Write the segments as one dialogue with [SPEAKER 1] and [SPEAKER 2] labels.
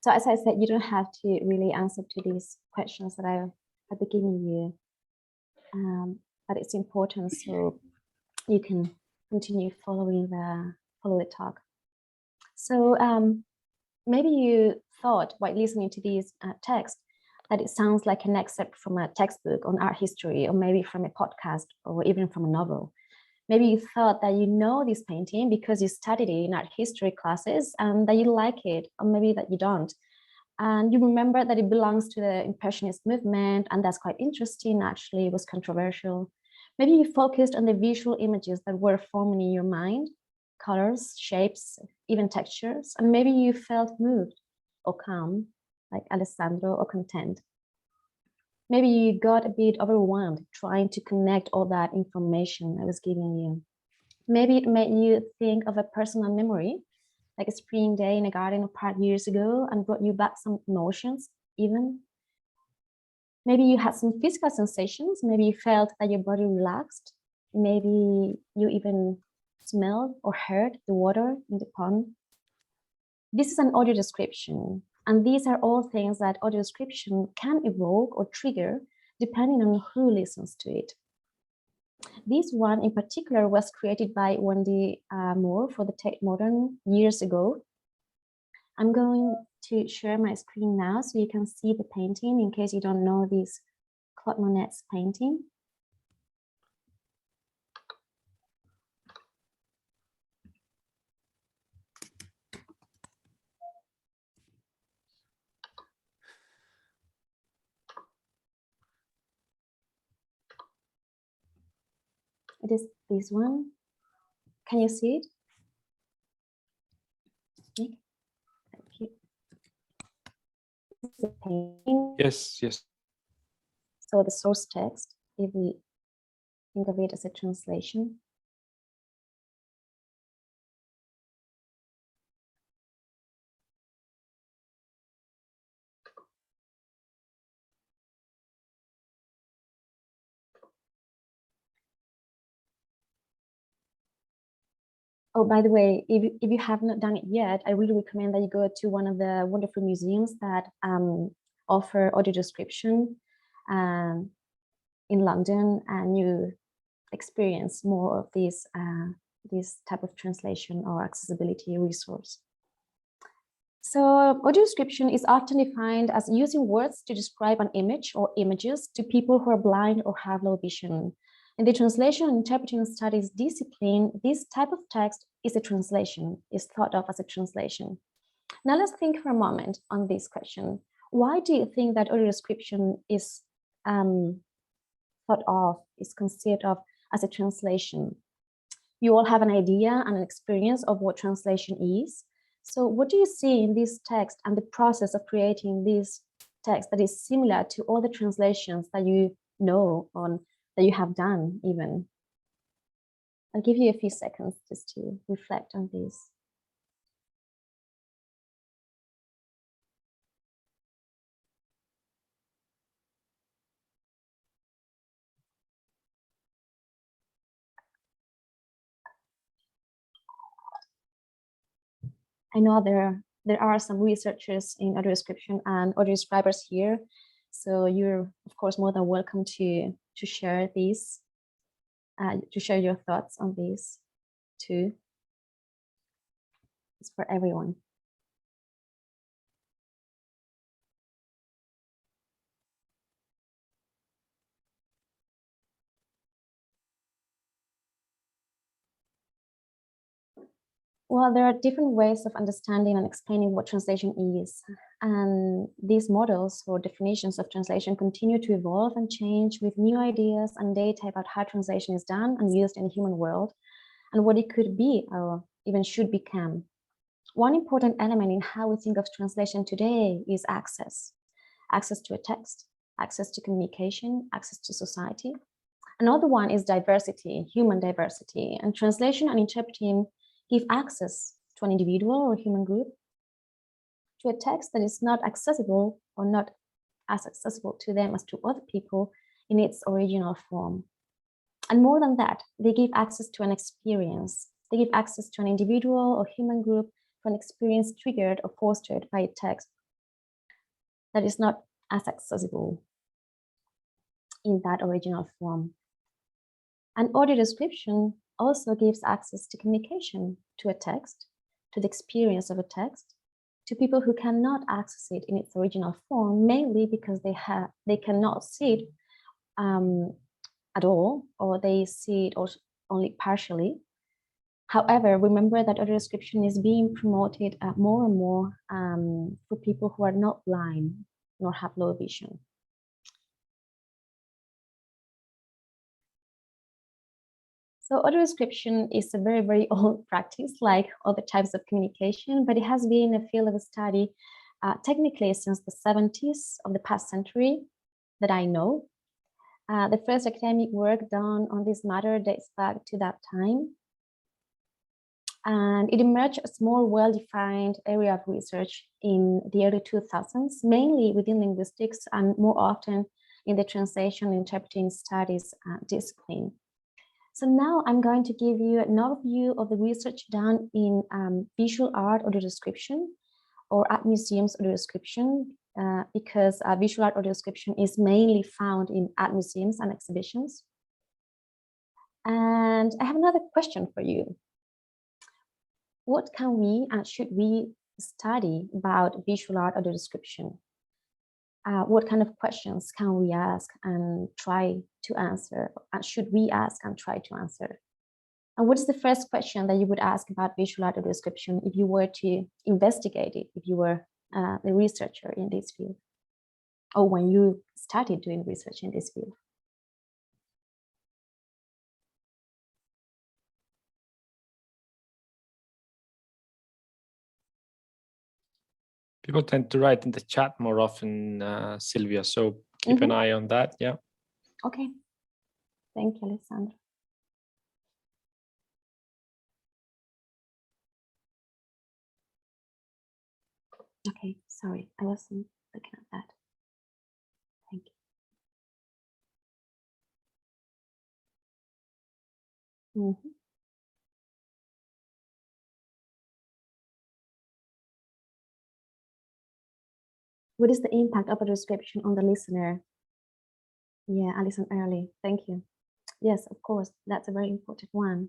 [SPEAKER 1] So as I said, you don't have to really answer to these questions that I've been giving you, but it's important so you can continue following the talk. So maybe you thought while listening to these texts that it sounds like an excerpt from a textbook on art history, or maybe from a podcast, or even from a novel. Maybe you thought that you know this painting because you studied it in art history classes and that you like it, or maybe that you don't. And you remember that it belongs to the Impressionist movement, and that's quite interesting. Actually, it was controversial. Maybe you focused on the visual images that were forming in your mind, colors, shapes, even textures, and maybe you felt moved or calm, like Alessandro, or content. Maybe you got a bit overwhelmed trying to connect all that information I was giving you. Maybe it made you think of a personal memory, like a spring day in a garden or park years ago, and brought you back some emotions even. Maybe you had some physical sensations. Maybe you felt that your body relaxed. Maybe you even smelled or heard the water in the pond. This is an audio description, and these are all things that audio description can evoke or trigger depending on who listens to it. This one in particular was created by Wendy Moore for the Tate Modern years ago. I'm going to share my screen now so you can see the painting in case you don't know this Claude Monet's painting. It is this one. Can you see it? Nick? Thank you.
[SPEAKER 2] Yes, yes.
[SPEAKER 1] So the source text, if we think of it as a translation. Oh, by the way, if you have not done it yet, I really recommend that you go to one of the wonderful museums that offer audio description in London, and you experience more of this type of translation or accessibility resource. So audio description is often defined as using words to describe an image or images to people who are blind or have low vision. In the translation and interpreting studies discipline, this type of text is a translation, is thought of as a translation. Now let's think for a moment on this question. Why do you think that audio description is thought of, is conceived of as a translation? You all have an idea and an experience of what translation is. So what do you see in this text and the process of creating this text that is similar to all the translations that you know on that you have done even? I'll give you a few seconds just to reflect on this. I know there are some researchers in audio description and audio describers here, so you're of course more than welcome to share these, to share your thoughts on this too. It's for everyone. Well, there are different ways of understanding and explaining what translation is. And these models or definitions of translation continue to evolve and change with new ideas and data about how translation is done and used in the human world and what it could be or even should become. One important element in how we think of translation today is access. Access to a text, access to communication, access to society. Another one is diversity, human diversity, and translation and interpreting give access to an individual or human group to a text that is not accessible or not as accessible to them as to other people in its original form. And more than that, they give access to an experience. They give access to an individual or human group to an experience triggered or fostered by a text that is not as accessible in that original form. And audio description also gives access to communication, to a text, to the experience of a text, to people who cannot access it in its original form, mainly because they cannot see it at all, or they see it only partially. However, remember that audio description is being promoted more and more for people who are not blind nor have low vision. So audio description is a very, very old practice, like other types of communication, but it has been a field of study technically since the 70s of the past century that I know. The first academic work done on this matter dates back to that time. And it emerged as a more well-defined area of research in the early 2000s, mainly within linguistics and more often in the translation and interpreting studies discipline. So now I'm going to give you an overview of the research done in visual art audio description, or at museums audio description, because visual art audio description is mainly found in art museums and exhibitions. And I have another question for you. What can we and should we study about visual art audio description? What kind of questions can we ask and try to answer? And should we ask and try to answer? And what is the first question that you would ask about visual art audio description if you were to investigate it, if you were a researcher in this field, or when you started doing research in this field?
[SPEAKER 2] People tend to write in the chat more often, Silvia, so keep an eye on that, yeah.
[SPEAKER 1] Okay, thank you, Alessandro. Okay, sorry, I wasn't looking at that. Thank you. What is the impact of a description on the listener? Yeah, Alison Early, thank you. Yes, of course, that's a very important one.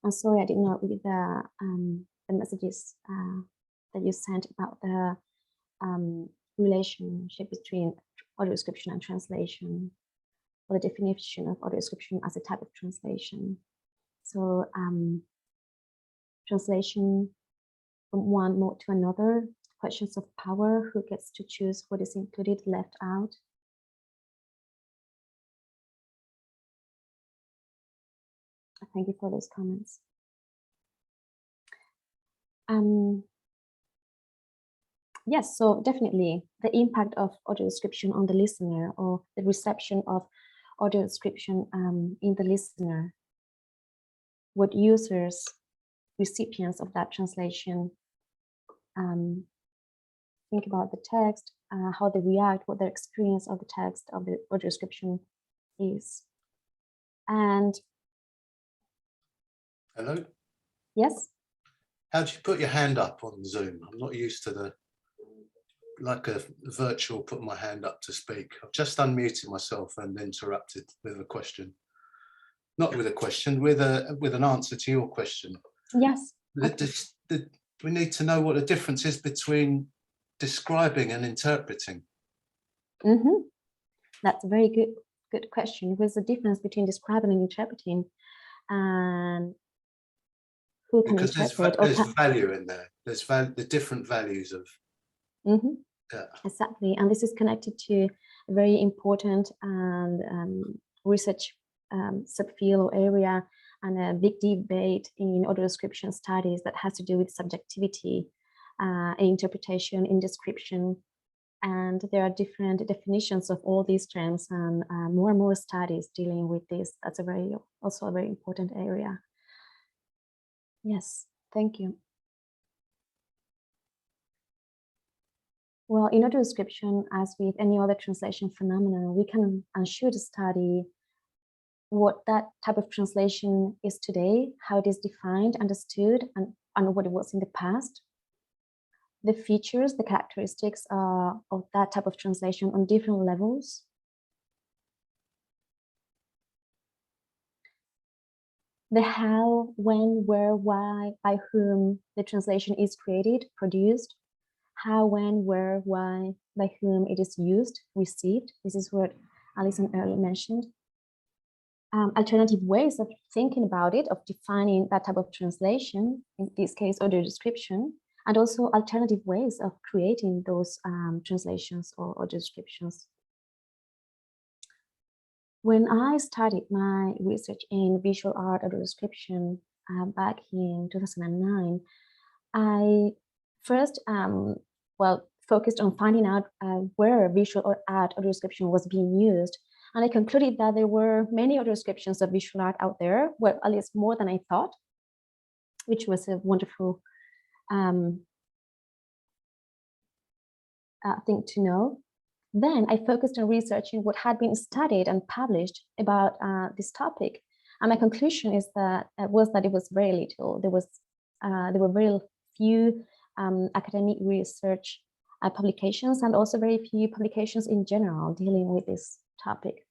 [SPEAKER 1] I'm sorry I did not read the messages that you sent about the relationship between audio description and translation, or the definition of audio description as a type of translation. So translation from one mode to another, questions of power, who gets to choose what is included, left out. Thank you for those comments. Yes, so definitely the impact of audio description on the listener, or the reception of audio description in the listener. What users, recipients of that translation think about the text, how they react, what their experience of the text, of the audio description is. And
[SPEAKER 3] hello?
[SPEAKER 1] Yes?
[SPEAKER 3] How do you put your hand up on Zoom? I'm not used to the, like a virtual putting my hand up to speak. I've just unmuted myself and interrupted with a question. Not with a question, with an answer to your question.
[SPEAKER 1] Yes. Okay.
[SPEAKER 3] We need to know what the difference is between describing and interpreting.
[SPEAKER 1] That's a very good question. What's the difference between describing and interpreting? And who can interpret?
[SPEAKER 3] There's value in there. There's the different values of. Yeah.
[SPEAKER 1] Exactly, and this is connected to a very important and research subfield or area, and a big debate in audio description studies that has to do with subjectivity, interpretation, in description, and there are different definitions of all these terms, and more and more studies dealing with this. That's also a very important area. Yes, thank you. Well, in audio description, as with any other translation phenomenon, we can and should study what that type of translation is today, how it is defined, understood, and what it was in the past. the features, the characteristics of that type of translation on different levels. The how, when, where, why, by whom the translation is created, produced. How, when, where, why, by whom it is used, received. This is what Alison earlier mentioned. Alternative ways of thinking about it, of defining that type of translation, in this case, audio description, and also alternative ways of creating those translations or audio descriptions. When I started my research in visual art audio description back in 2009, I first, focused on finding out where visual art audio description was being used. And I concluded that there were many audio descriptions of visual art out there, well, at least more than I thought, which was a wonderful thing to know. Then I focused on researching what had been studied and published about this topic. And my conclusion is that was that it was very little. There were very few academic research publications, and also very few publications in general dealing with this topic.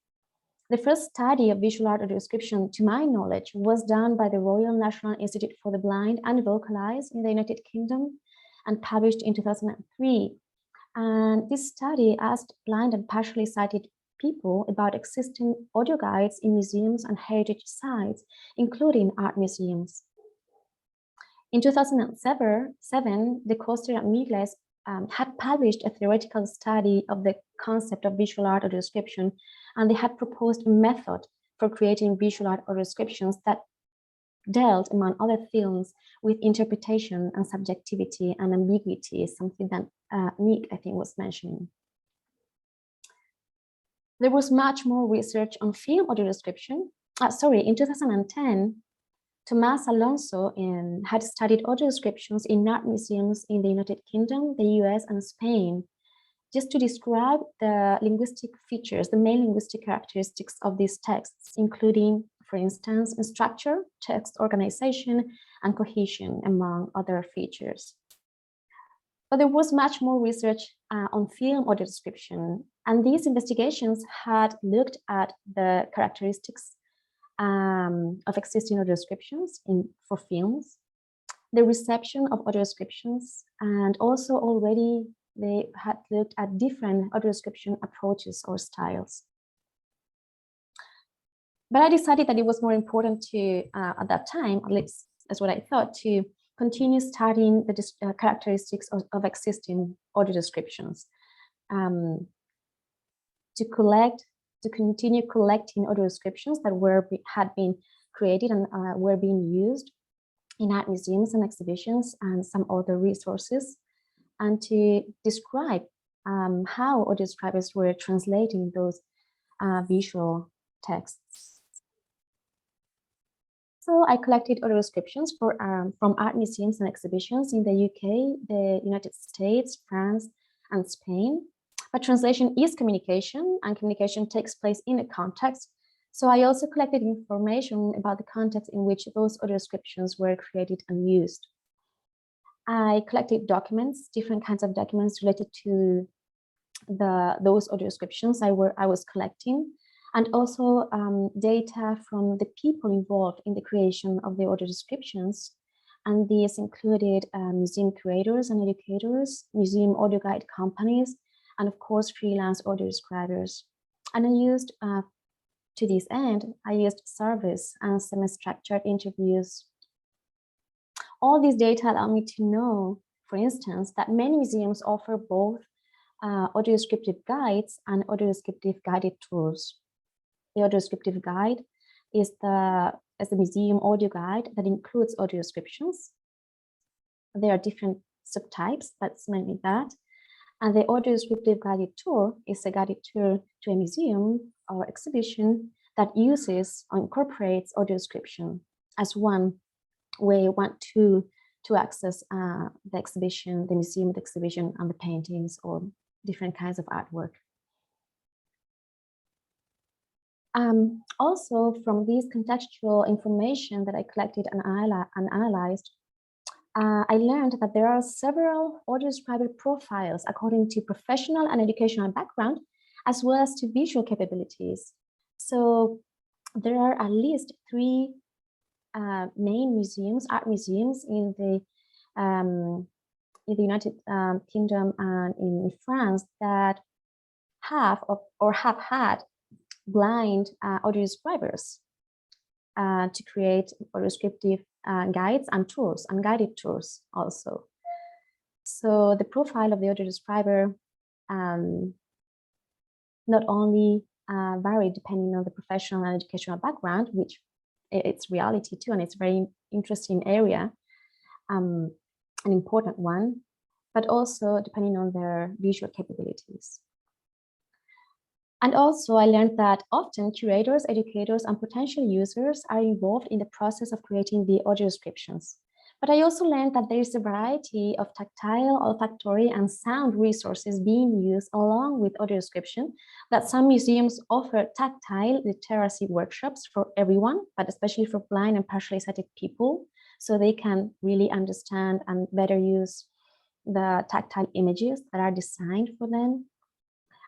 [SPEAKER 1] The first study of visual art audio description, to my knowledge, was done by the Royal National Institute for the Blind and Vocalized in the United Kingdom and published in 2003. And this study asked blind and partially sighted people about existing audio guides in museums and heritage sites, including art museums. In 2007, the Coster and Migles had published a theoretical study of the concept of visual art audio description, and they had proposed a method for creating visual art audio descriptions that dealt, among other things, with interpretation and subjectivity and ambiguity, something that Nick, I think, was mentioning. There was much more research on film audio description. In 2010, Tomás Alonso had studied audio descriptions in art museums in the United Kingdom, the US, and Spain, just to describe the linguistic features, the main linguistic characteristics of these texts, including, for instance, structure, text organization, and cohesion, among other features. But there was much more research on film audio description, and these investigations had looked at the characteristics of existing audio descriptions for films, the reception of audio descriptions, and also already they had looked at different audio description approaches or styles. But I decided that it was more important to, at that time, at least that's what I thought, to continue studying the characteristics of existing audio descriptions, to continue collecting audio descriptions that had been created and were being used in art museums and exhibitions and some other resources, and to describe how audio describers were translating those visual texts. So I collected audio descriptions from art museums and exhibitions in the UK, the United States, France, and Spain. But translation is communication, and communication takes place in a context. So I also collected information about the context in which those audio descriptions were created and used. I collected documents, different kinds of documents related to those audio descriptions I was collecting, and also data from the people involved in the creation of the audio descriptions. And these included museum curators and educators, museum audio guide companies, and of course, freelance audio describers. And I used, to this end, I used surveys and semi-structured interviews. All these data allow me to know, for instance, that many museums offer both audio descriptive guides and audio descriptive guided tours. The audio descriptive guide is the museum audio guide that includes audio descriptions. There are different subtypes, but it's mainly that. And the audio descriptive guided tour is a guided tour to a museum or exhibition that uses or incorporates audio description as one way, to access the exhibition, the museum, the exhibition, and the paintings or different kinds of artwork. Also, from this contextual information that I collected and analyzed, I learned that there are several audio describer profiles according to professional and educational background, as well as to visual capabilities. So there are at least 3 main museums, art museums in the United Kingdom and in France that have had blind audio describers to create audio descriptive guides and tours and guided tours also. So the profile of the audio describer not only varied depending on the professional and educational background, which it's reality too, and it's a very interesting area, an important one, but also depending on their visual capabilities. And also I learned that often curators, educators, and potential users are involved in the process of creating the audio descriptions. But I also learned that there is a variety of tactile, olfactory, and sound resources being used along with audio description, that some museums offer tactile literacy workshops for everyone, but especially for blind and partially sighted people, so they can really understand and better use the tactile images that are designed for them.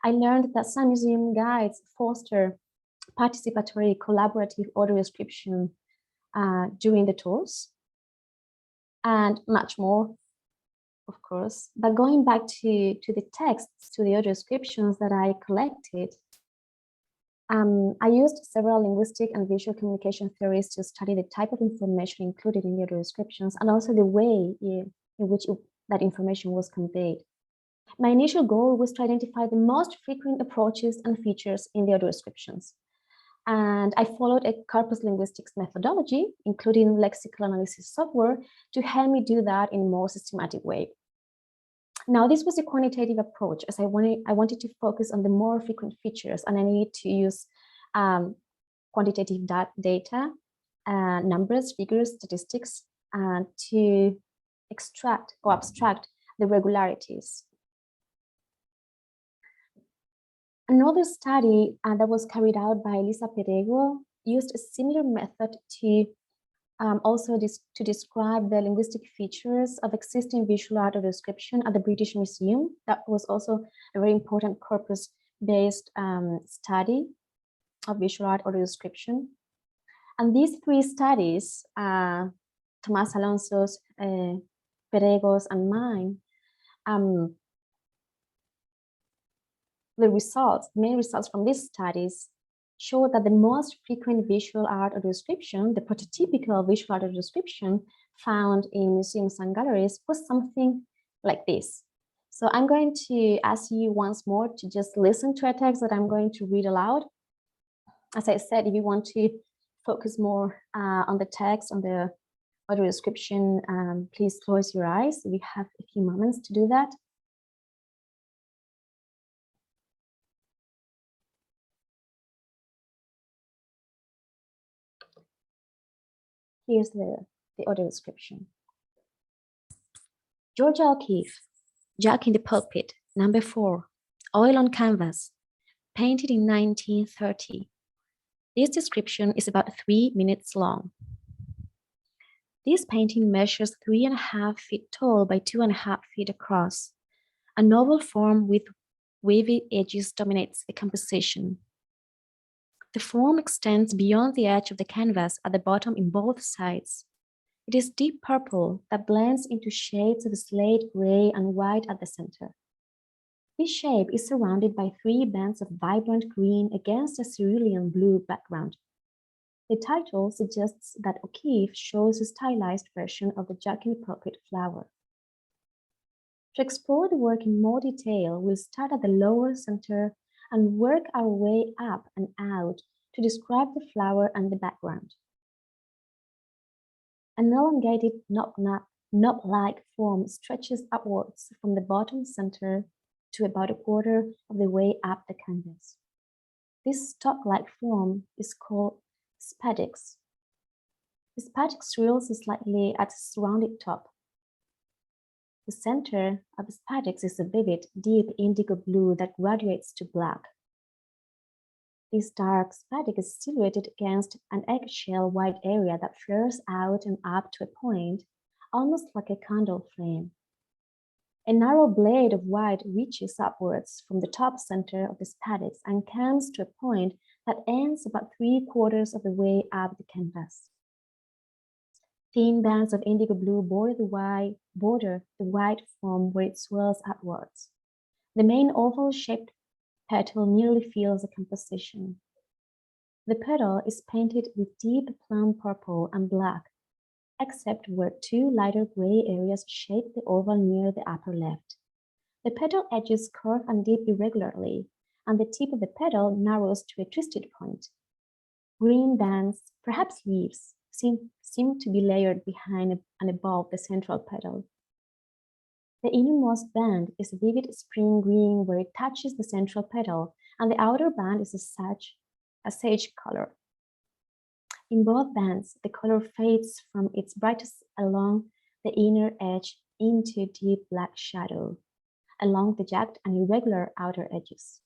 [SPEAKER 1] I learned that some museum guides foster participatory collaborative audio description during the tours, and much more, of course. But going back to the texts, to the audio descriptions that I collected, I used several linguistic and visual communication theories to study the type of information included in the audio descriptions and also the way in which that information was conveyed. My initial goal was to identify the most frequent approaches and features in the audio descriptions. And I followed a corpus linguistics methodology, including lexical analysis software, to help me do that in a more systematic way. Now, this was a quantitative approach, as I wanted to focus on the more frequent features, and I needed to use quantitative data, numbers, figures, statistics, to extract or abstract the regularities. Another study that was carried out by Elisa Perego used a similar method to also to describe the linguistic features of existing visual art audio description at the British Museum. That was also a very important corpus-based study of visual art audio description. And these 3 studies, Tomás Alonso's, Perego's, and mine, the main results from these studies show that the most frequent visual art audio description, the prototypical visual art audio description found in museums and galleries, was something like this. So I'm going to ask you once more to just listen to a text that I'm going to read aloud. As I said, if you want to focus more on the text, on the audio description, please close your eyes. We have a few moments to do that. Here's the audio description. Georgia O'Keeffe, Jack in the Pulpit, number 4, oil on canvas, painted in 1930. This description is about 3 minutes long. This painting measures 3.5 feet tall by 2.5 feet across. A novel form with wavy edges dominates the composition. The form extends beyond the edge of the canvas at the bottom in both sides. It is deep purple that blends into shades of slate gray and white at the center. This shape is surrounded by 3 bands of vibrant green against a cerulean blue background. The title suggests that O'Keeffe shows a stylized version of the Jack in the Pulpit flower. To explore the work in more detail, we'll start at the lower center and work our way up and out to describe the flower and the background. An elongated knob-like form stretches upwards from the bottom center to about 1/4 of the way up the canvas. This stalk-like form is called spadix. The spadix swirls slightly at its rounded top. The center of the spadix is a vivid, deep indigo blue that graduates to black. This dark spadix is silhouetted against an eggshell white area that flares out and up to a point, almost like a candle flame. A narrow blade of white reaches upwards from the top center of the spadix and comes to a point that ends about 3/4 of the way up the canvas. Thin bands of indigo blue border the white foam where it swells upwards. The main oval-shaped petal nearly fills the composition. The petal is painted with deep plum purple and black, except where 2 lighter gray areas shape the oval near the upper left. The petal edges curve and dip irregularly, and the tip of the petal narrows to a twisted point. Green bands, perhaps leaves, seem to be layered behind and above the central petal. The innermost band is a vivid spring green where it touches the central petal, and the outer band is a sage color. In both bands, the color fades from its brightest along the inner edge into deep black shadow, along the jagged and irregular outer edges.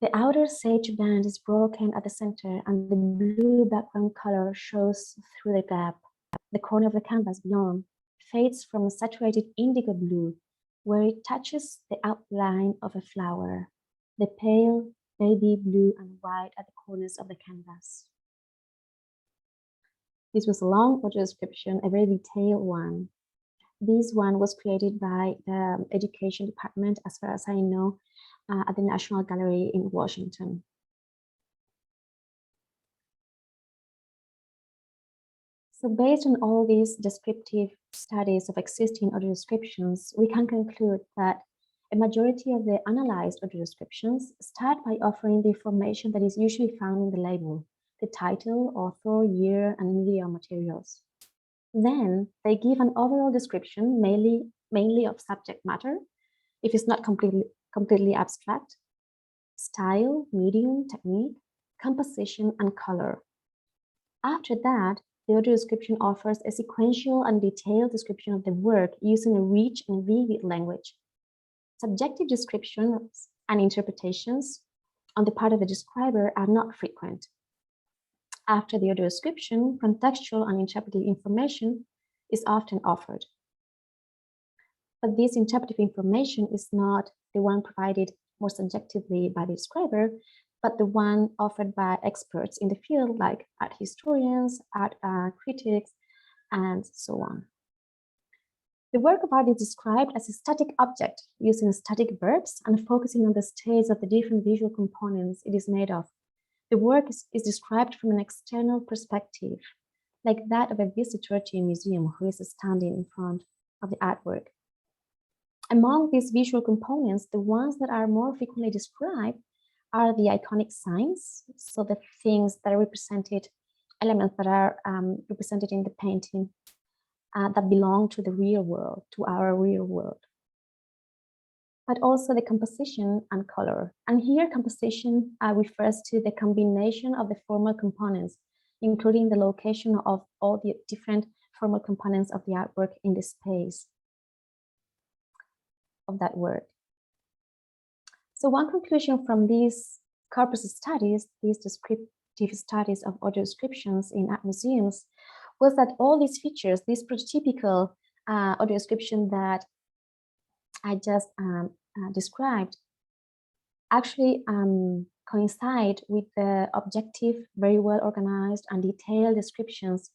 [SPEAKER 1] The outer sage band is broken at the center, and the blue background color shows through the gap. The corner of the canvas beyond fades from a saturated indigo blue, where it touches the outline of a flower, the pale baby blue and white at the corners of the canvas. This was a long audio description, a very detailed one. This one was created by the education department, as far as I know, at the National Gallery in Washington. So based on all these descriptive studies of existing audio descriptions, we can conclude that a majority of the analyzed audio descriptions start by offering the information that is usually found in the label, the title, author, year, and media materials. Then they give an overall description, mainly of subject matter, if it's not completely abstract, style, medium, technique, composition, and color. After that, the audio description offers a sequential and detailed description of the work using a rich and vivid language. Subjective descriptions and interpretations on the part of the describer are not frequent. After the audio description, contextual and interpretive information is often offered. But this interpretive information is not the one provided more subjectively by the describer, but the one offered by experts in the field like art historians, art critics, and so on. The work of art is described as a static object using static verbs and focusing on the states of the different visual components it is made of. The work is described from an external perspective, like that of a visitor to a museum who is standing in front of the artwork. Among these visual components, the ones that are more frequently described are the iconic signs, so the things that are represented, elements that are represented in the painting that belong to the real world, to our real world. But also the composition and color. And here composition refers to the combination of the formal components, including the location of all the different formal components of the artwork in the space of that work. So one conclusion from these corpus studies, these descriptive studies of audio descriptions in art museums, was that all these features, this prototypical audio description that I just described, actually coincide with the objective, very well organized and detailed descriptions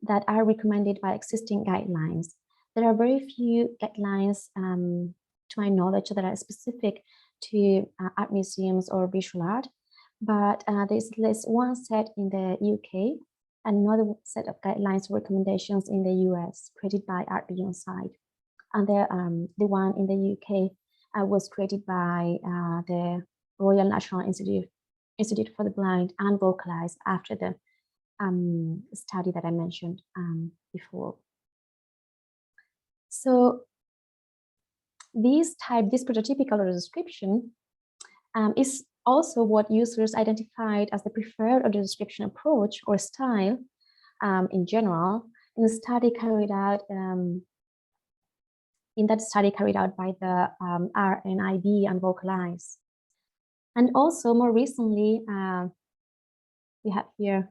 [SPEAKER 1] that are recommended by existing guidelines. There are very few guidelines, to my knowledge, that are specific to art museums or visual art, but there's at least one set in the UK, another set of guidelines or recommendations in the US, created by Art Beyond Sight. And the one in the UK was created by the Royal National Institute for the Blind and vocalized after the study that I mentioned before. So this prototypical audio description is also what users identified as the preferred audio description approach or style in general in the study carried out by the RNIB and Vocalize. And also more recently, we have here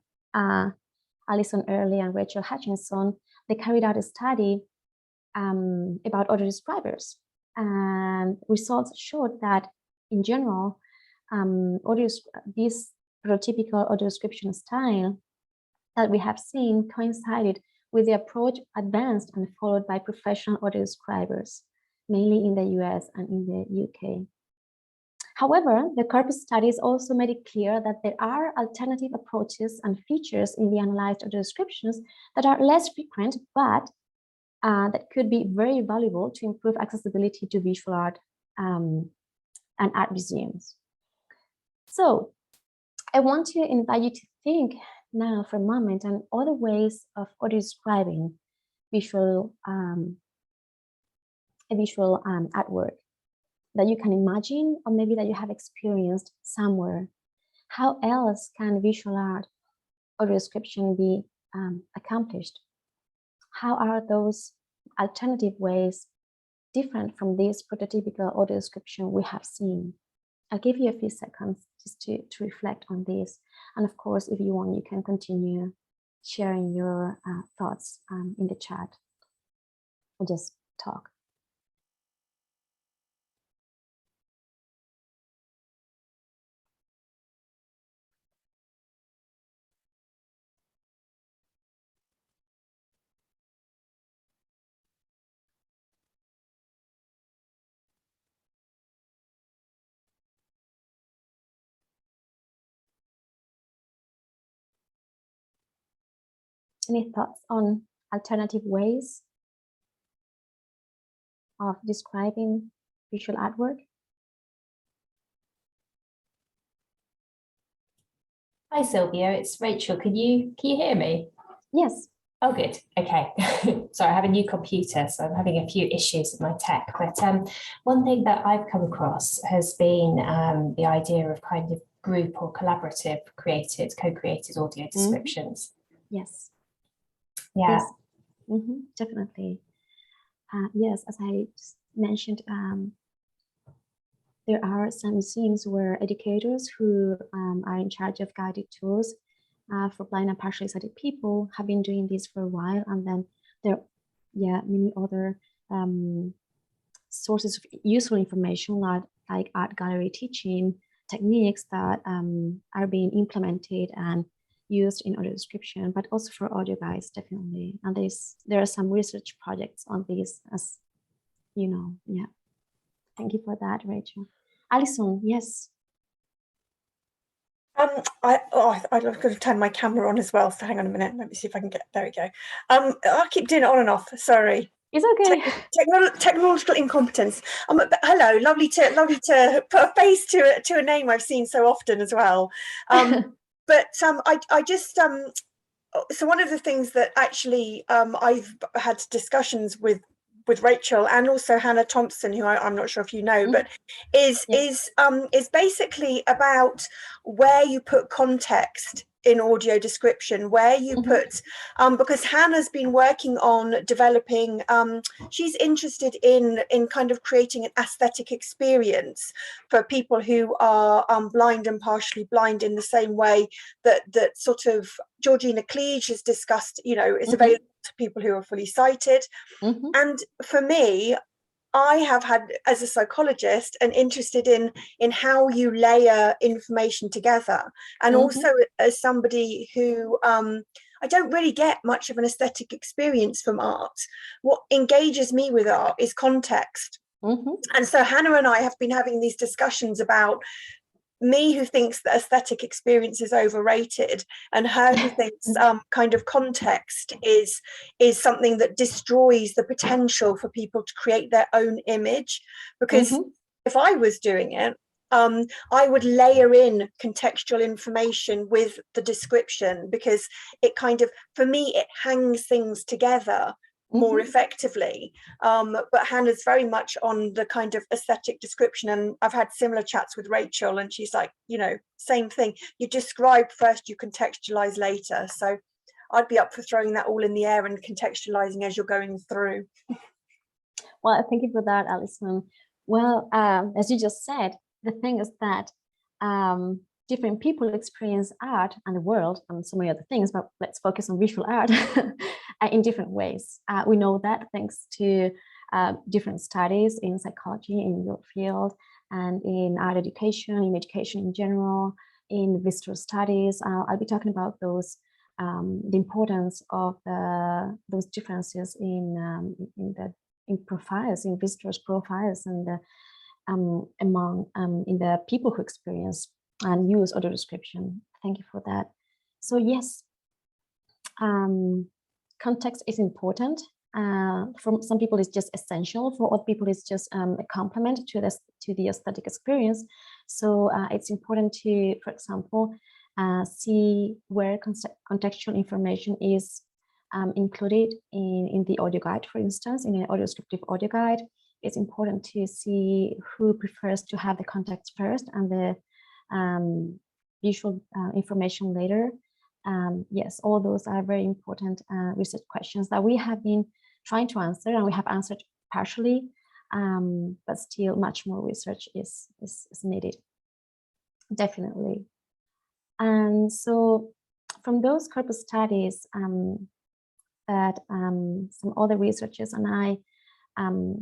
[SPEAKER 1] Alison Early and Rachel Hutchinson they carried out a study about audio describers, and results showed that in general, this prototypical audio description style that we have seen coincided with the approach advanced and followed by professional audio describers, mainly in the US and in the UK. However, the corpus studies also made it clear that there are alternative approaches and features in the analyzed audio descriptions that are less frequent, but that could be very valuable to improve accessibility to visual art and art museums. So I want to invite you to think now for a moment on other ways of audio describing visual artwork that you can imagine, or maybe that you have experienced somewhere. How else can visual art audio description be accomplished? How are those alternative ways different from this prototypical audio description we have seen? I'll give you a few seconds just to reflect on this. And of course, if you want, you can continue sharing your thoughts in the chat or just talk. Any thoughts on alternative ways of describing visual artwork?
[SPEAKER 4] Hi Silvia, it's Rachel. Can you hear me?
[SPEAKER 1] Yes.
[SPEAKER 4] Oh, good. Okay. Sorry, I have a new computer, so I'm having a few issues with my tech. But one thing that I've come across has been the idea of kind of group or collaborative co-created audio descriptions.
[SPEAKER 1] Yes.
[SPEAKER 4] Yeah.
[SPEAKER 1] Yes. Definitely. Yes, as I mentioned, there are some museums where educators who are in charge of guided tours for blind and partially sighted people have been doing this for a while, and then there are many other sources of useful information like art gallery teaching techniques that are being implemented and used in audio description, but also for audio guides, definitely. And there are some research projects on this, as you know. Yeah. Thank you for that, Rachel. Alison, yes.
[SPEAKER 5] I'm going to turn my camera on as well. So hang on a minute. Let me see if I can get. There we go. I'll keep doing it on and off. Sorry.
[SPEAKER 1] It's okay.
[SPEAKER 5] Technological incompetence. Hello. Lovely to put a face to a name I've seen so often as well. But I just so one of the things that actually I've had discussions with Rachel and also Hannah Thompson, who I'm not sure if you know, but is basically about where you put context in audio description, where you put because Hannah's been working on developing, she's interested in kind of creating an aesthetic experience for people who are blind and partially blind, in the same way that sort of Georgina Cleage has discussed, you know, is available to people who are fully sighted. And for me, I have had, as a psychologist, and interested in how you layer information together, and also as somebody who I don't really get much of an aesthetic experience from art. What engages me with art is context. And so Hannah and I have been having these discussions about me, who thinks that aesthetic experience is overrated, and her who thinks kind of context is something that destroys the potential for people to create their own image. Because if I was doing it, I would layer in contextual information with the description, because it kind of, for me, it hangs things together more effectively. But Hannah's very much on the kind of aesthetic description, and I've had similar chats with Rachel, and she's like, you know, same thing. You describe first, you contextualize later. So I'd be up for throwing that all in the air and contextualizing as you're going through.
[SPEAKER 1] Well, thank you for that, Alison. Well, as you just said, the thing is that different people experience art and the world and so many other things, but let's focus on visual art in different ways. We know that thanks to different studies in psychology, in your field, and in art education, in education in general, in visitor studies. I'll be talking about those, the importance of those differences in profiles, in visitors' profiles, and in the people who experience and use audio description. Thank you for that. So yes, context is important. For some people, it's just essential. For other people, it's just a complement to the aesthetic experience. So it's important to, for example, see where contextual information is included in the audio guide, for instance, in an audio descriptive audio guide. It's important to see who prefers to have the context first and the visual information later. Yes, all those are very important research questions that we have been trying to answer, and we have answered partially, but still much more research is needed, definitely. And so from those corpus studies that some other researchers and I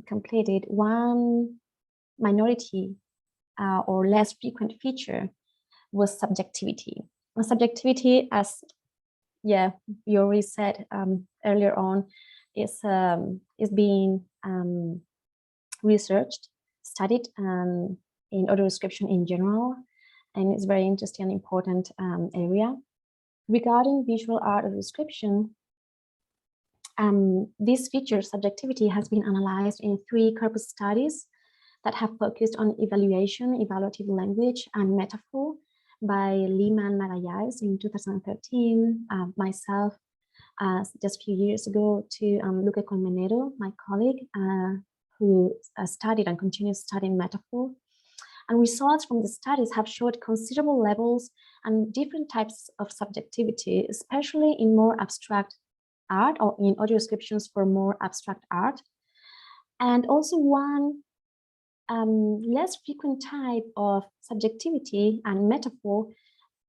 [SPEAKER 1] completed, one minority or less frequent feature was subjectivity. And subjectivity, as you already said earlier on, is being researched, studied in audio description in general, and it's very interesting and important area. Regarding visual art audio description, this feature, subjectivity, has been analyzed in 3 corpus studies that have focused on evaluation, evaluative language, and metaphor by Lehman Magalhães in 2013, myself just a few years ago to Luca Colmenero, my colleague, who studied and continues studying metaphor. And results from the studies have showed considerable levels and different types of subjectivity, especially in more abstract art or in audio descriptions for more abstract art. And also one less frequent type of subjectivity and metaphor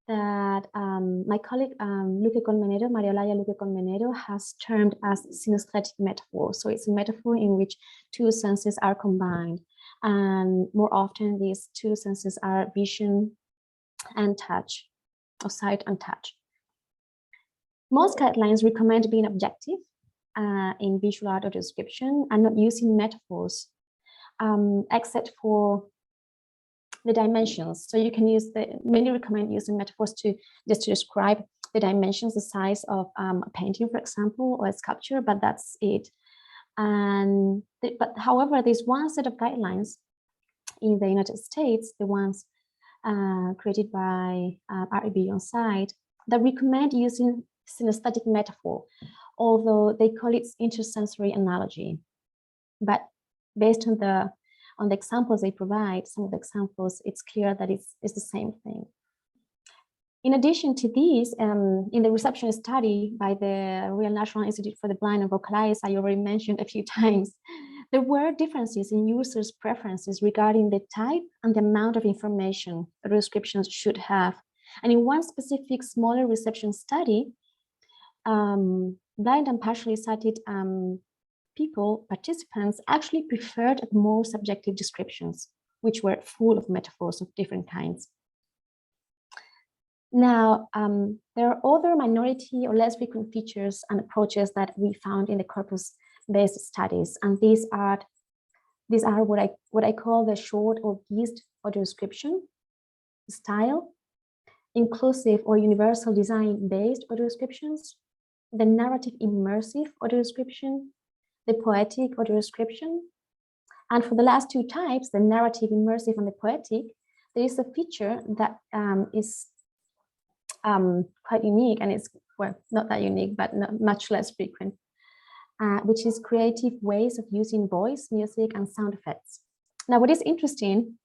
[SPEAKER 1] that my colleague Luca Colmenero, Maria Olaya Luca Colmenero, has termed as synesthetic metaphor. So it's a metaphor in which 2 senses are combined. And more often, these 2 senses are vision and touch, or sight and touch. Most guidelines recommend being objective in visual art or description and not using metaphors, except for the dimensions. So you can use many recommend using metaphors to describe the dimensions, the size of a painting, for example, or a sculpture, but that's it. And but however, there's one set of guidelines in the United States, the ones created by REB on site, that recommend using synesthetic metaphor, although they call it intersensory analogy. But based on the examples they provide, some of the examples, it's clear that it's the same thing. In addition to these, in the reception study by the Royal National Institute for the Blind and Vocalized, I already mentioned a few times, there were differences in users' preferences regarding the type and the amount of information the descriptions should have. And in one specific smaller reception study, blind and partially sighted participants actually preferred more subjective descriptions, which were full of metaphors of different kinds. Now, there are other minority or less frequent features and approaches that we found in the corpus-based studies, and these are what I call the short or gist audio description style, inclusive or universal design-based audio descriptions, the narrative immersive audio description, the poetic audio description. And for the last 2 types, the narrative immersive and the poetic, there is a feature that is quite unique, and it's, well, not that unique, but much less frequent, which is creative ways of using voice, music, and sound effects. Now, what is interesting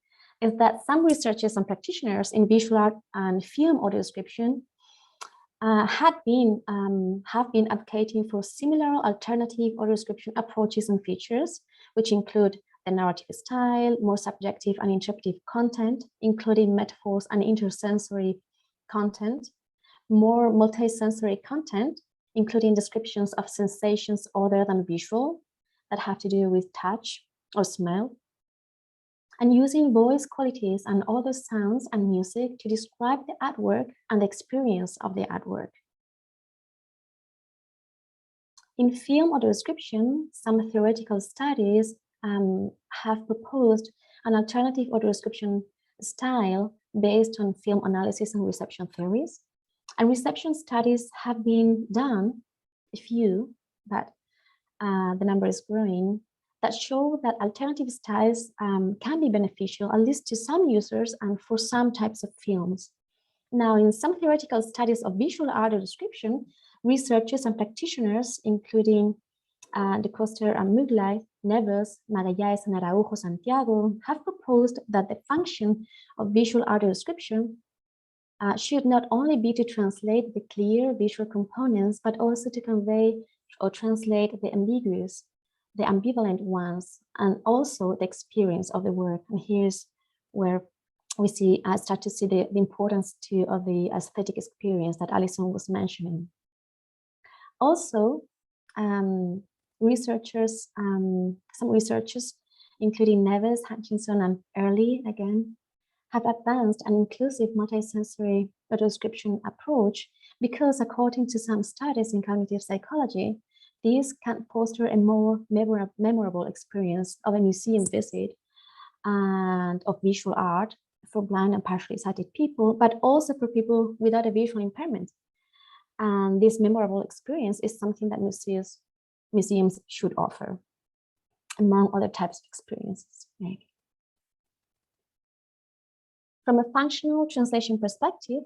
[SPEAKER 1] is that some researchers and practitioners in visual art and film audio description have been advocating for similar alternative audio description approaches and features, which include the narrative style, more subjective and interpretive content, including metaphors and intersensory content, more multisensory content, including descriptions of sensations other than visual that have to do with touch or smell, and using voice qualities and other sounds and music to describe the artwork and the experience of the artwork. In film audio description, some theoretical studies have proposed an alternative audio description style based on film analysis and reception theories. And reception studies have been done, a few, but the number is growing, that show that alternative styles can be beneficial, at least to some users and for some types of films. Now, in some theoretical studies of visual audio description, researchers and practitioners, including De Coster and Muglai, Neves, Magalhães, and Araujo Santiago, have proposed that the function of visual audio description should not only be to translate the clear visual components, but also to convey or translate the ambiguous, the ambivalent ones, and also the experience of the work. And here's where we start to see the importance of the aesthetic experience that Alison was mentioning. Also, some researchers, including Neves, Hutchinson, and Early, again, have advanced an inclusive multisensory audio description approach because, according to some studies in cognitive psychology, these can foster a more memorable experience of a museum visit and of visual art for blind and partially sighted people, but also for people without a visual impairment. And this memorable experience is something that museums should offer, among other types of experiences, maybe. From a functional translation perspective,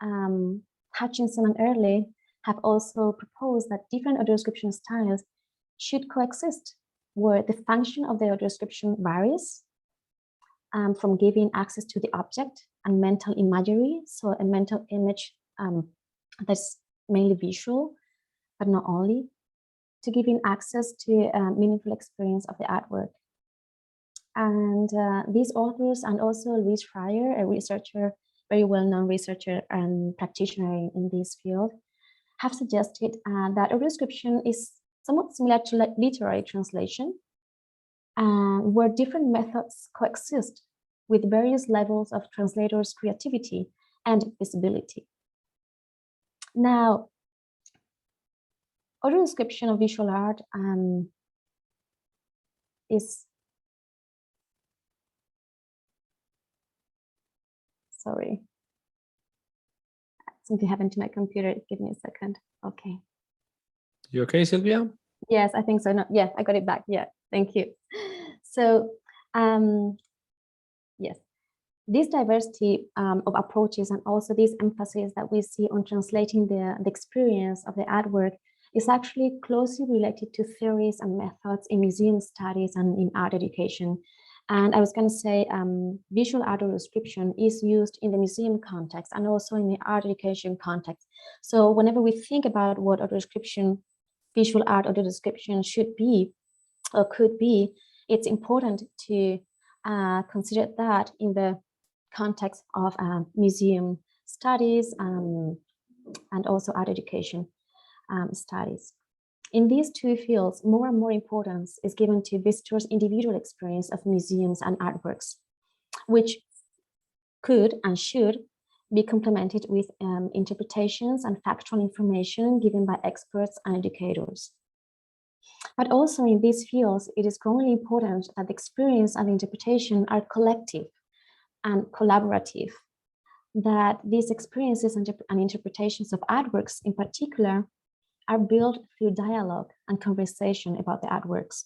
[SPEAKER 1] Hutchinson and Early have also proposed that different audio description styles should coexist, where the function of the audio description varies from giving access to the object and mental imagery, so a mental image that's mainly visual, but not only, to giving access to a meaningful experience of the artwork. And these authors, and also Louise Fryer, a researcher, very well-known researcher and practitioner in this field, have suggested that audio description is somewhat similar to literary translation, where different methods coexist with various levels of translators' creativity and visibility. Now, audio description of visual art is, sorry, something happened to my computer. Give me a second. Okay.
[SPEAKER 2] You okay, Silvia?
[SPEAKER 1] Yes, I think so. No, yeah, I got it back. Yeah, thank you. So, yes, this diversity of approaches and also this emphasis that we see on translating the experience of the artwork is actually closely related to theories and methods in museum studies and in art education. And I was going to say visual audio description is used in the museum context and also in the art education context. So whenever we think about what audio description, visual art audio description should be or could be, it's important to consider that in the context of museum studies and also art education studies. In these two fields, more and more importance is given to visitors' individual experience of museums and artworks, which could and should be complemented with interpretations and factual information given by experts and educators. But also in these fields, it is growingly important that the experience and interpretation are collective and collaborative, that these experiences and interpretations of artworks in particular are built through dialogue and conversation about the artworks.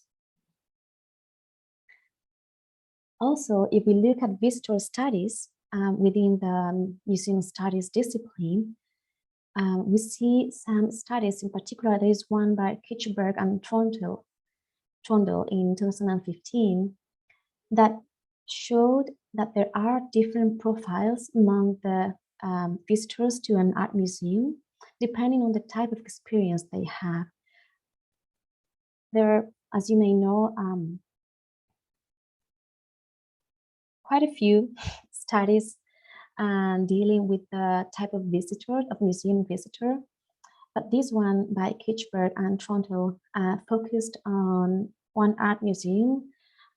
[SPEAKER 1] Also, if we look at visitor studies within the museum studies discipline, we see some studies, in particular, there is one by Kitschberg and Trondel in 2015 that showed that there are different profiles among the visitors to an art museum, depending on the type of experience they have. There are, as you may know, quite a few studies dealing with the type of visitor, of museum visitor. But this one by Kitchberg and Toronto focused on one art museum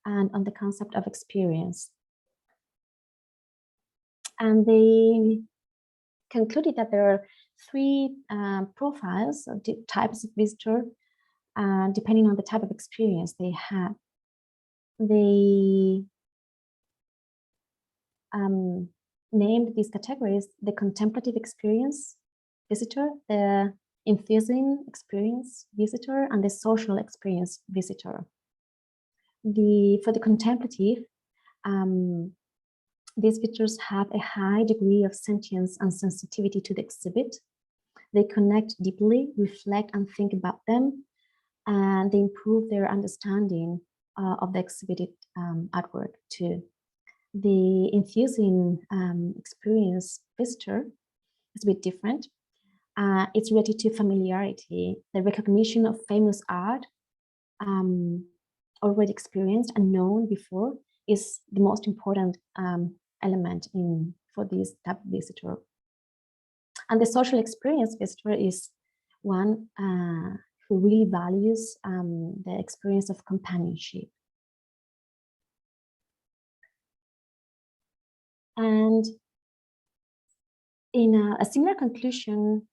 [SPEAKER 1] and on the concept of experience. And they concluded that there are three profiles of types of visitor, depending on the type of experience they had. They named these categories: the contemplative experience visitor, the enthusiasm experience visitor, and the social experience visitor. For the contemplative, these visitors have a high degree of sentience and sensitivity to the exhibit. They connect deeply, reflect and think about them, and they improve their understanding of the exhibited artwork too. The enthusiasm experience visitor is a bit different. It's related to familiarity. The recognition of famous art already experienced and known before is the most important element for this type of visitor. And the social experience visitor is one who really values the experience of companionship. And in a similar conclusion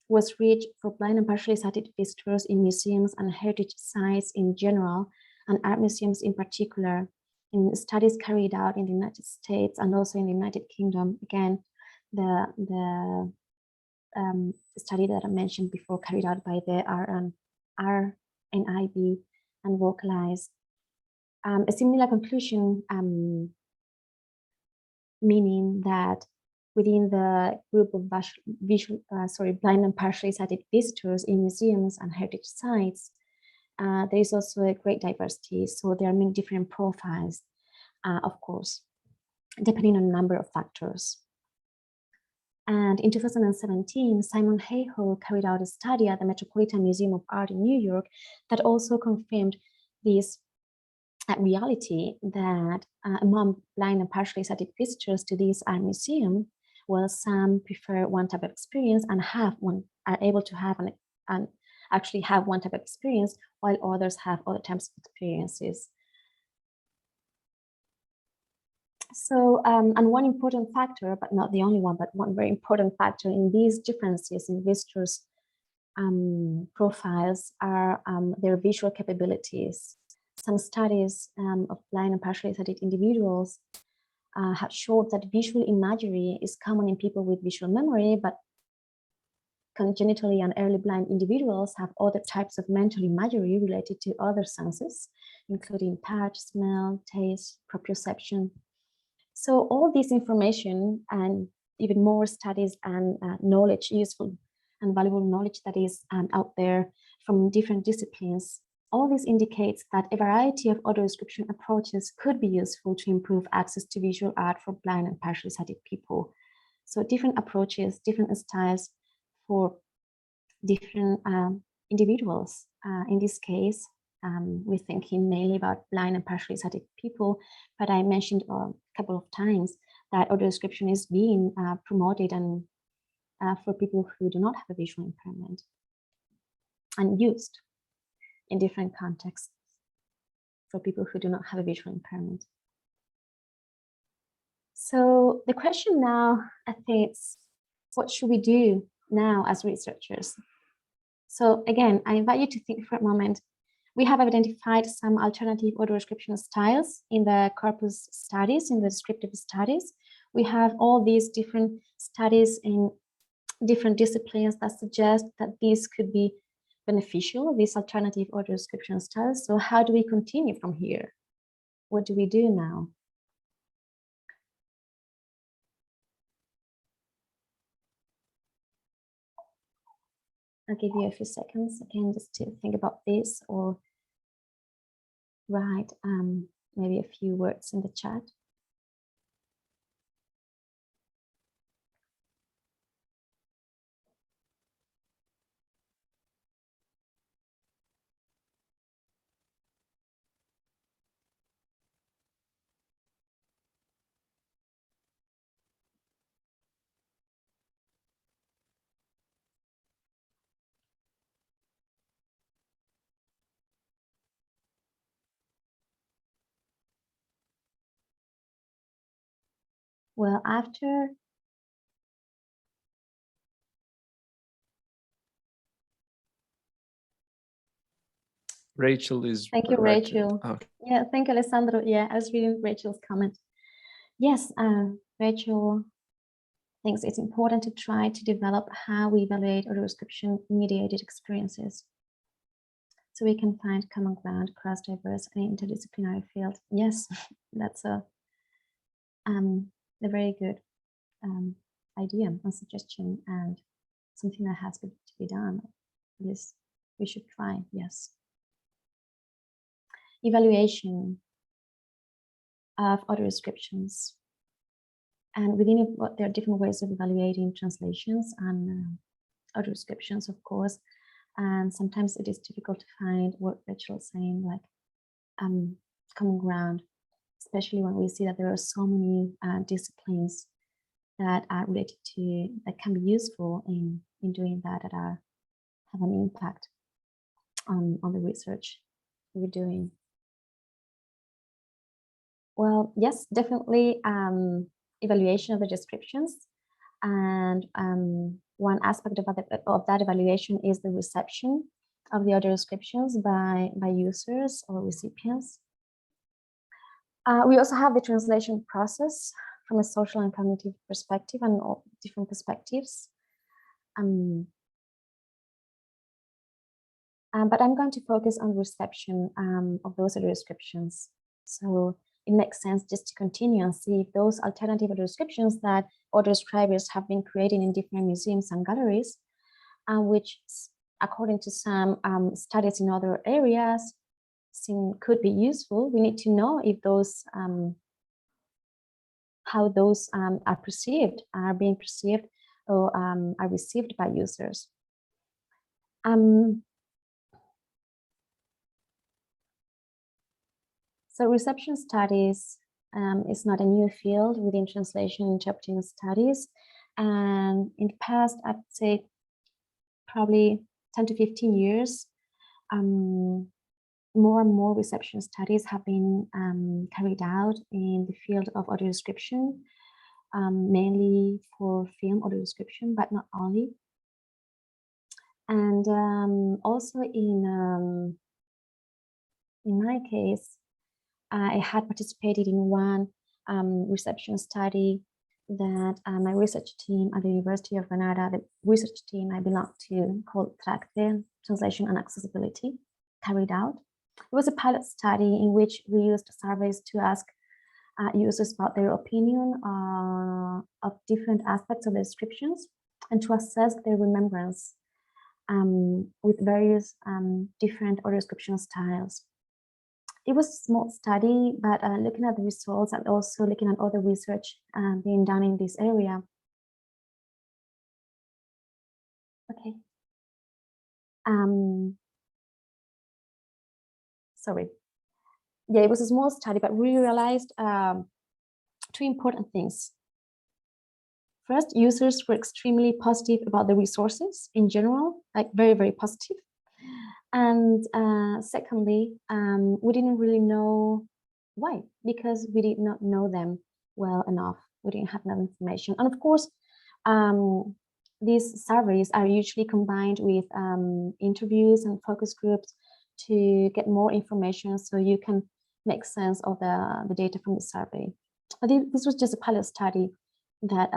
[SPEAKER 1] was reached for blind and partially sighted visitors in museums and heritage sites in general, and art museums in particular, in studies carried out in the United States and also in the United Kingdom. Again, the study that I mentioned before, carried out by the RNIB and Vocalize. A similar conclusion, meaning that within the group of blind and partially sighted visitors in museums and heritage sites, there is also a great diversity. So there are many different profiles, of course, depending on a number of factors. And in 2017, Simon Hayhoe carried out a study at the Metropolitan Museum of Art in New York that also confirmed this reality, that among blind and partially sighted visitors to this art museum, well, some prefer one type of experience and are able to have and actually have one type of experience, while others have other types of experiences. So, and one important factor, but not the only one, but one very important factor in these differences in visitors' profiles are their visual capabilities. Some studies of blind and partially sighted individuals have showed that visual imagery is common in people with visual memory, but congenitally and early blind individuals have other types of mental imagery related to other senses, including touch, smell, taste, proprioception. So all this information and even more studies and knowledge, useful and valuable knowledge that is out there from different disciplines, all this indicates that a variety of audio description approaches could be useful to improve access to visual art for blind and partially sighted people. So different approaches, different styles for different individuals. In this case, we're thinking mainly about blind and partially sighted people, but I mentioned a couple of times that audio description is being promoted and for people who do not have a visual impairment and used in different contexts for people who do not have a visual impairment. So the question now, I think, is what should we do now as researchers? So again, I invite you to think for a moment. We have identified some alternative audio description styles in the corpus studies, in the descriptive studies. We have all these different studies in different disciplines that suggest that these could be beneficial, these alternative audio description styles. So how do we continue from here? What do we do now? I'll give you a few seconds again just to think about this, or write maybe a few words in the chat. Well, after
[SPEAKER 2] Rachel is.
[SPEAKER 1] Thank you,
[SPEAKER 2] corrected.
[SPEAKER 1] Rachel.
[SPEAKER 2] Okay.
[SPEAKER 1] Yeah, thank you, Alessandro. Yeah, I was reading Rachel's comment. Yes, Rachel thinks it's important to try to develop how we evaluate audio description mediated experiences, so we can find common ground across diverse and interdisciplinary fields. Yes, that's a very good idea and suggestion, and something that has to be done. At least we should try. Yes. Evaluation of audio descriptions, and within it, there are different ways of evaluating translations and audio descriptions, of course. And sometimes it is difficult to find what Rachel is saying, like common ground, especially when we see that there are so many disciplines that are related to, that can be useful in doing that, that have an impact on the research we're doing. Well, yes, definitely evaluation of the descriptions. And one aspect of that evaluation is the reception of the audio descriptions by users or recipients. We also have the translation process from a social and cognitive perspective and all different perspectives. But I'm going to focus on reception of those audio descriptions. So it makes sense just to continue and see if those alternative audio descriptions that audio scribers have been creating in different museums and galleries, which, according to some studies in other areas, could be useful. We need to know if those, how those are being perceived or are received by users. So reception studies is not a new field within translation and interpreting studies. And in the past, I'd say probably 10 to 15 years, more and more reception studies have been carried out in the field of audio description, mainly for film audio description, but not only. And also in my case, I had participated in one reception study that my research team at the University of Granada, the research team I belong to, called Tactile, Translation and Accessibility, carried out. It was a pilot study in which we used surveys to ask users about their opinion of different aspects of the descriptions and to assess their remembrance with various different audio description styles. It was a small study, but looking at the results and also looking at other research being done in this area. Okay. Sorry. Yeah, it was a small study, but we realized two important things. First, users were extremely positive about the resources in general, like very, very positive. And secondly, we didn't really know why, because we did not know them well enough. We didn't have enough information. And of course, these surveys are usually combined with interviews and focus groups to get more information so you can make sense of the data from the survey. But this was just a pilot study that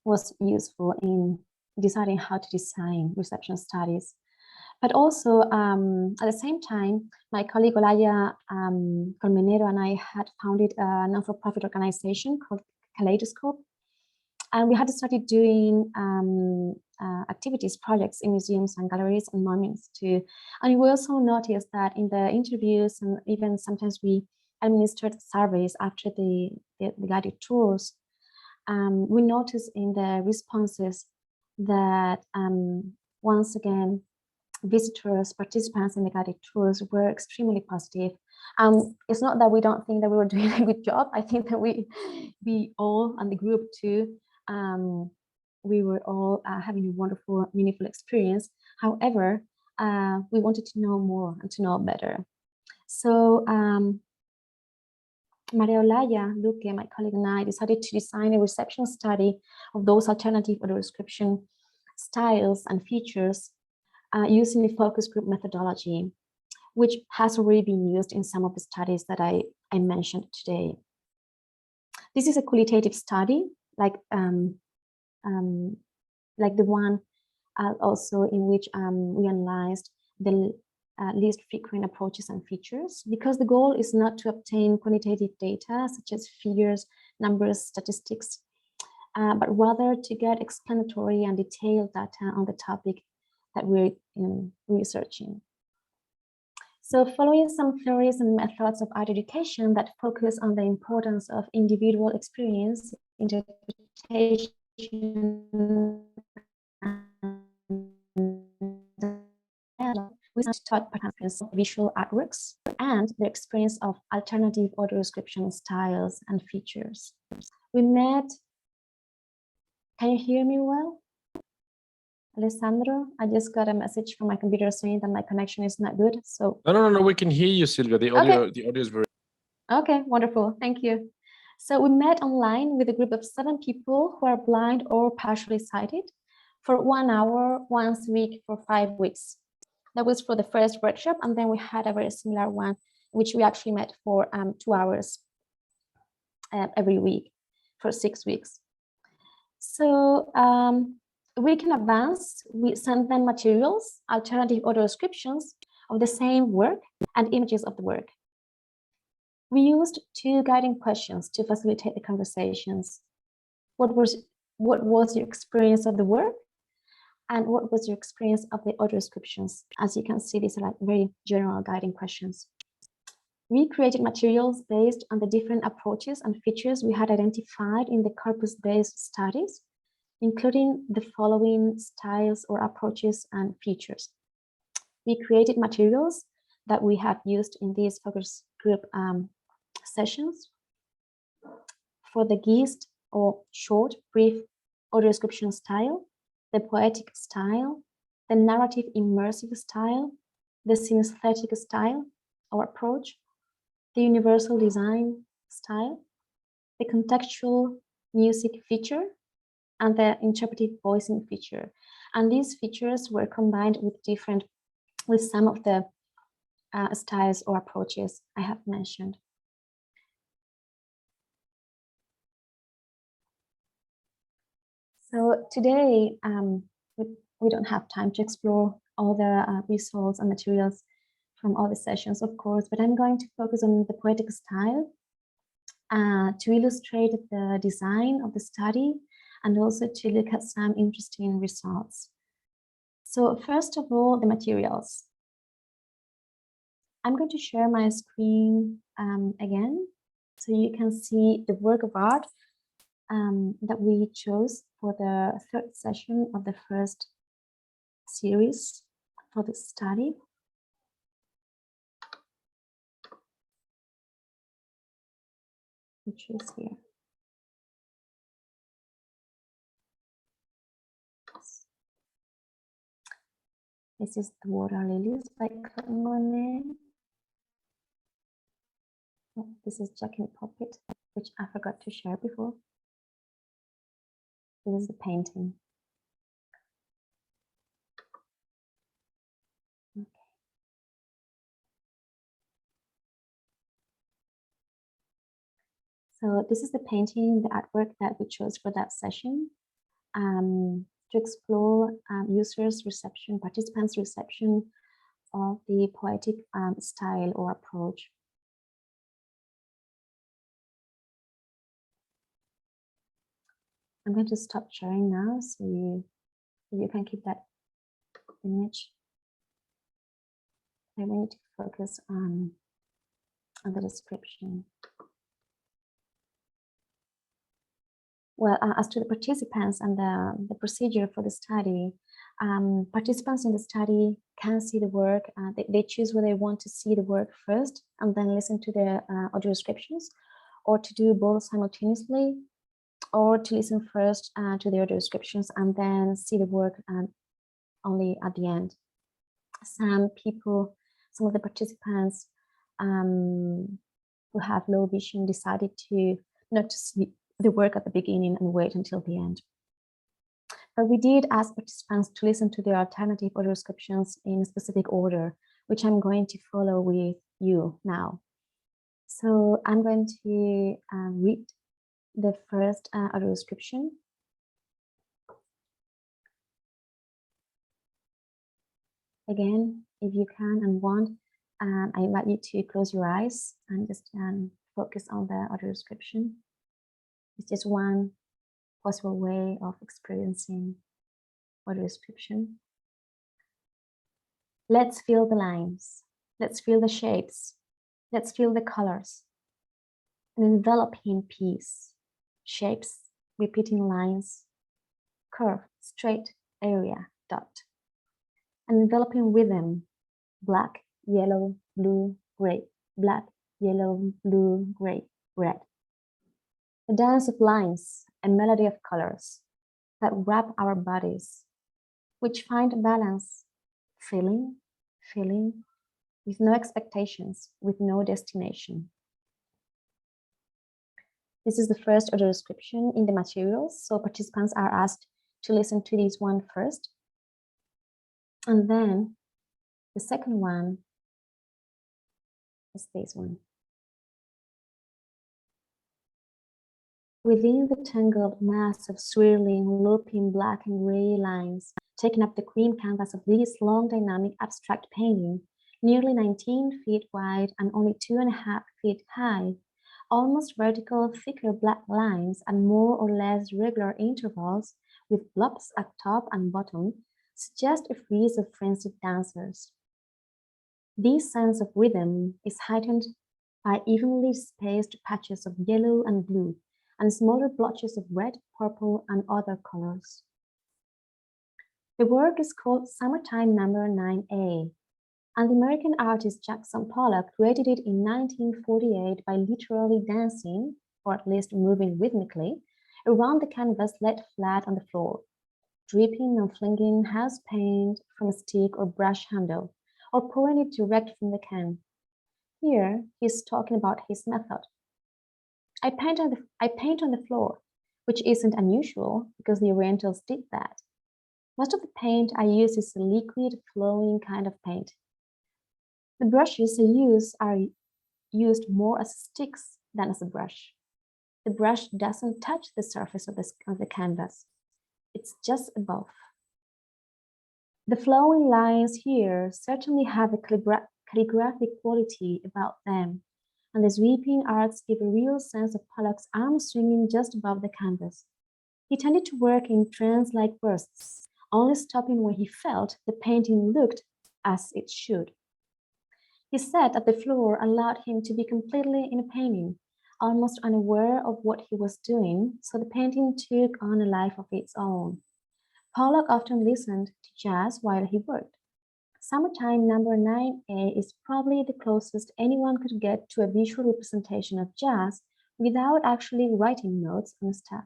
[SPEAKER 1] was useful in deciding how to design reception studies. But also, at the same time, my colleague Olaya Colmenero and I had founded a non-for-profit organization called Kaleidoscope. And we had started doing activities, projects in museums and galleries and monuments too. And we also noticed that in the interviews and even sometimes we administered surveys after the guided tours, we noticed in the responses that once again, visitors, participants in the guided tours were extremely positive. It's not that we don't think that we were doing a good job. I think that we all, and the group too, we were all having a wonderful, meaningful experience. However, we wanted to know more and to know better. So Maria Olaya Luque, my colleague, and I decided to design a reception study of those alternative audio description styles and features using the focus group methodology, which has already been used in some of the studies that I mentioned today. This is a qualitative study, like the one also in which we analyzed the least frequent approaches and features, because the goal is not to obtain quantitative data such as figures, numbers, statistics, but rather to get explanatory and detailed data on the topic that we're researching. So following some theories and methods of art education that focus on the importance of individual experience, interpretation, we taught participants visual artworks and the experience of alternative audio description styles and features. We met, can you hear me well? Alessandro, I just got a message from my computer saying that my connection is not good. So
[SPEAKER 2] No, we can hear you, Silvia. The audio,
[SPEAKER 1] okay.
[SPEAKER 2] The audio is very.
[SPEAKER 1] Okay, wonderful. Thank you. So we met online with a group of 7 people who are blind or partially sighted for 1 hour once a week for 5 weeks. That was for the first workshop, and then we had a very similar one, which we actually met for 2 hours every week for 6 weeks. So a week in advance, we sent them materials, alternative audio descriptions of the same work and images of the work. We used 2 guiding questions to facilitate the conversations. What was your experience of the work? And what was your experience of the audio descriptions? As you can see, these are like very general guiding questions. We created materials based on the different approaches and features we had identified in the corpus-based studies, including the following styles or approaches and features. We created materials that we have used in these focus group sessions for the GIST or short, brief audio description style, the poetic style, the narrative immersive style, the synesthetic style or approach, the universal design style, the contextual music feature, and the interpretive voicing feature. And these features were combined with some of the styles or approaches I have mentioned. So today, we don't have time to explore all the results and materials from all the sessions, of course, but I'm going to focus on the poetic style to illustrate the design of the study and also to look at some interesting results. So first of all, the materials. I'm going to share my screen again, so you can see the work of art that we chose for the 3rd session of the first series for the study. Which is here. This is the Water Lilies by Claude Monet. Oh, this is Jack in Pocket, which I forgot to share before. This is the painting. Okay. So this is the painting, the artwork that we chose for that session to explore participants' reception of the poetic style or approach. I'm going to stop sharing now so you can keep that image. I want to focus on the description. Well, as to the participants and the procedure for the study, participants in the study can see the work. They choose whether they want to see the work first and then listen to the audio descriptions, or to do both simultaneously, or to listen first to the audio descriptions and then see the work only at the end. Some of the participants who have low vision decided to not to see the work at the beginning and wait until the end. But we did ask participants to listen to their alternative audio descriptions in a specific order, which I'm going to follow with you now. So I'm going to read the first audio description. Again, if you can and want, I invite you to close your eyes and just focus on the audio description. It's just one possible way of experiencing audio description. Let's feel the lines. Let's feel the shapes. Let's feel the colors. An enveloping piece. Shapes, repeating lines. Curve, straight, area, dot. An enveloping rhythm. Black, yellow, blue, gray. Black, yellow, blue, gray, red. A dance of lines, a melody of colors that wrap our bodies, which find balance, feeling, with no expectations, with no destination. This is the first audio description in the materials, so participants are asked to listen to this one first. And then the second one is this one. Within the tangled mass of swirling, looping black and gray lines, taking up the cream canvas of this long, dynamic, abstract painting, nearly 19 feet wide and only 2.5 feet high, almost vertical, thicker black lines at more or less regular intervals, with blobs at top and bottom, suggest a frieze of frenzied dancers. This sense of rhythm is heightened by evenly spaced patches of yellow and blue, and smaller blotches of red, purple, and other colors. The work is called Summertime Number 9A, and the American artist Jackson Pollock created it in 1948 by literally dancing, or at least moving rhythmically, around the canvas laid flat on the floor, dripping and flinging house paint from a stick or brush handle, or pouring it direct from the can. Here, he's talking about his method. I paint on the floor, which isn't unusual because the Orientals did that. Most of the paint I use is a liquid, flowing kind of paint. The brushes I use are used more as sticks than as a brush. The brush doesn't touch the surface of the canvas. It's just above. The flowing lines here certainly have a calligraphic quality about them, and the sweeping arcs give a real sense of Pollock's arm swinging just above the canvas. He tended to work in trance-like bursts, only stopping when he felt the painting looked as it should. He said that the floor allowed him to be completely in a painting, almost unaware of what he was doing, so the painting took on a life of its own. Pollock often listened to jazz while he worked. Summertime Number 9A is probably the closest anyone could get to a visual representation of jazz without actually writing notes on stuff.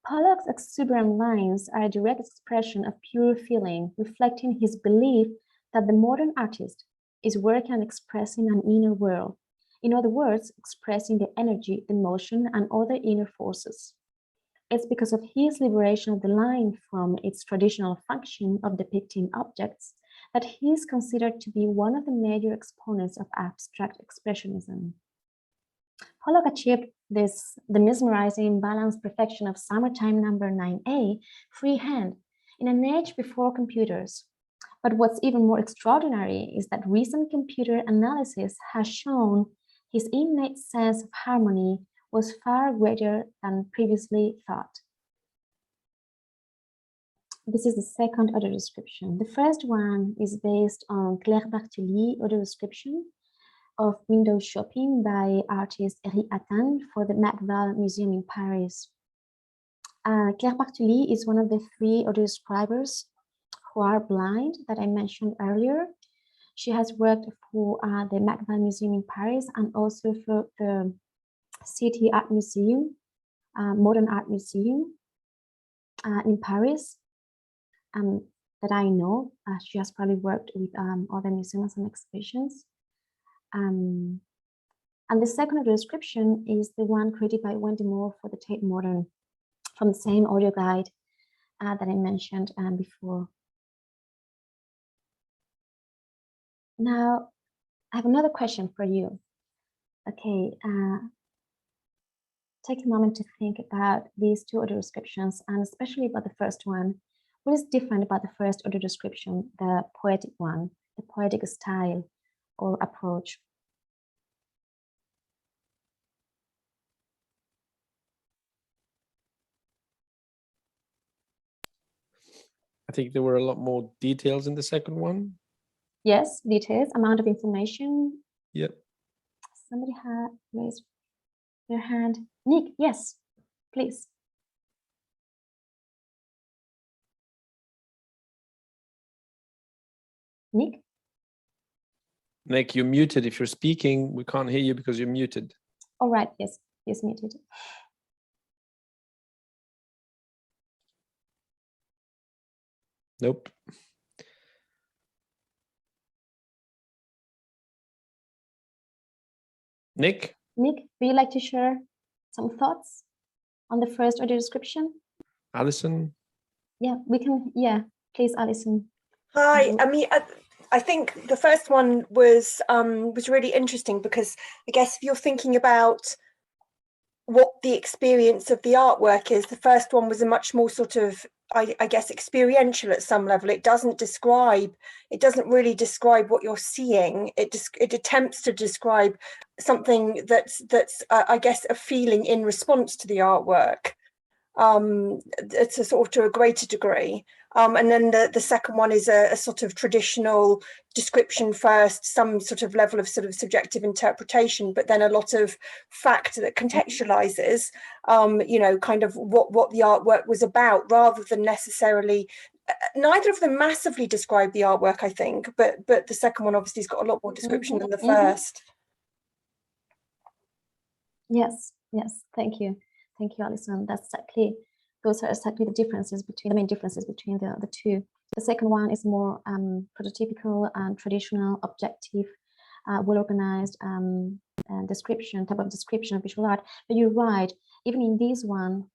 [SPEAKER 1] Pollock's exuberant lines are a direct expression of pure feeling, reflecting his belief that the modern artist is working on expressing an inner world. In other words, expressing the energy, the motion, and other inner forces. It's because of his liberation of the line from its traditional function of depicting objects that he is considered to be one of the major exponents of abstract expressionism. Pollock achieved the mesmerizing balanced perfection of Summertime Number 9A freehand in an age before computers. But what's even more extraordinary is that recent computer analysis has shown his innate sense of harmony was far greater than previously thought. This is the second audio description. The first one is based on Claire Barthelly's audio description of window shopping by artist Eric Attan for the McVall Museum in Paris. Claire Barthelly is one of the 3 audio describers who are blind that I mentioned earlier. She has worked for the McVall Museum in Paris and also for the City Art Museum, Modern Art Museum in Paris that I know. She has probably worked with other museums and exhibitions. And the second audio description is the one created by Wendy Moore for the Tate Modern, from the same audio guide that I mentioned before. Now, I have another question for you. Okay, take a moment to think about these two audio descriptions, and especially about the first one. What is different about the first audio description, the poetic one, the poetic style or approach?
[SPEAKER 2] I think there were a lot more details in the second one.
[SPEAKER 1] Yes, details, amount of information.
[SPEAKER 2] Yep.
[SPEAKER 1] Somebody had raised their hand. Nick, yes, please. Nick?
[SPEAKER 2] Nick, you're muted. If you're speaking, we can't hear you because you're muted.
[SPEAKER 1] All right, yes, he's muted.
[SPEAKER 2] Nope. Nick?
[SPEAKER 1] Nick, would you like to share some thoughts on the first audio description?
[SPEAKER 2] Alison?
[SPEAKER 1] Yeah, we can, yeah, please, Alison.
[SPEAKER 5] Hi, I mean, I think the first one was really interesting because I guess if you're thinking about what the experience of the artwork is, the first one was a much more sort of, I guess, experiential at some level. It doesn't really describe what you're seeing. It attempts to describe something that's I guess, a feeling in response to the artwork. It's a sort of to a greater degree. And then the second one is a sort of traditional description first, some sort of level of sort of subjective interpretation, but then a lot of fact that contextualizes, you know, kind of what the artwork was about, rather than necessarily. Neither of them massively describe the artwork, I think, but the second one obviously has got a lot more description than the first.
[SPEAKER 1] Yes, yes, thank you. Thank you, Alison. Those are exactly the main differences between the two. The second one is more prototypical and traditional, objective, well-organized type of description of visual art. But you're right, even in this one,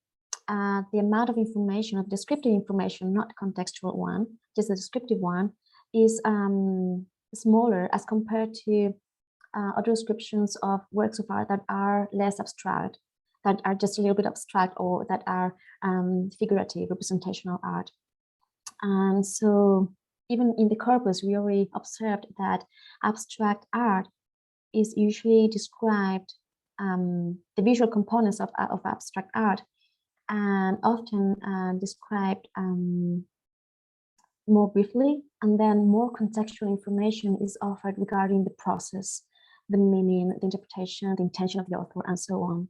[SPEAKER 1] the amount of information, of descriptive information, not contextual one, just the descriptive one, is smaller as compared to other descriptions of works of art that are less abstract, that are just a little bit abstract, or that are figurative, representational art. And so even in the corpus, we already observed that abstract art is usually described, the visual components of abstract art, and often described more briefly, and then more contextual information is offered regarding the process, the meaning, the interpretation, the intention of the author, and so on.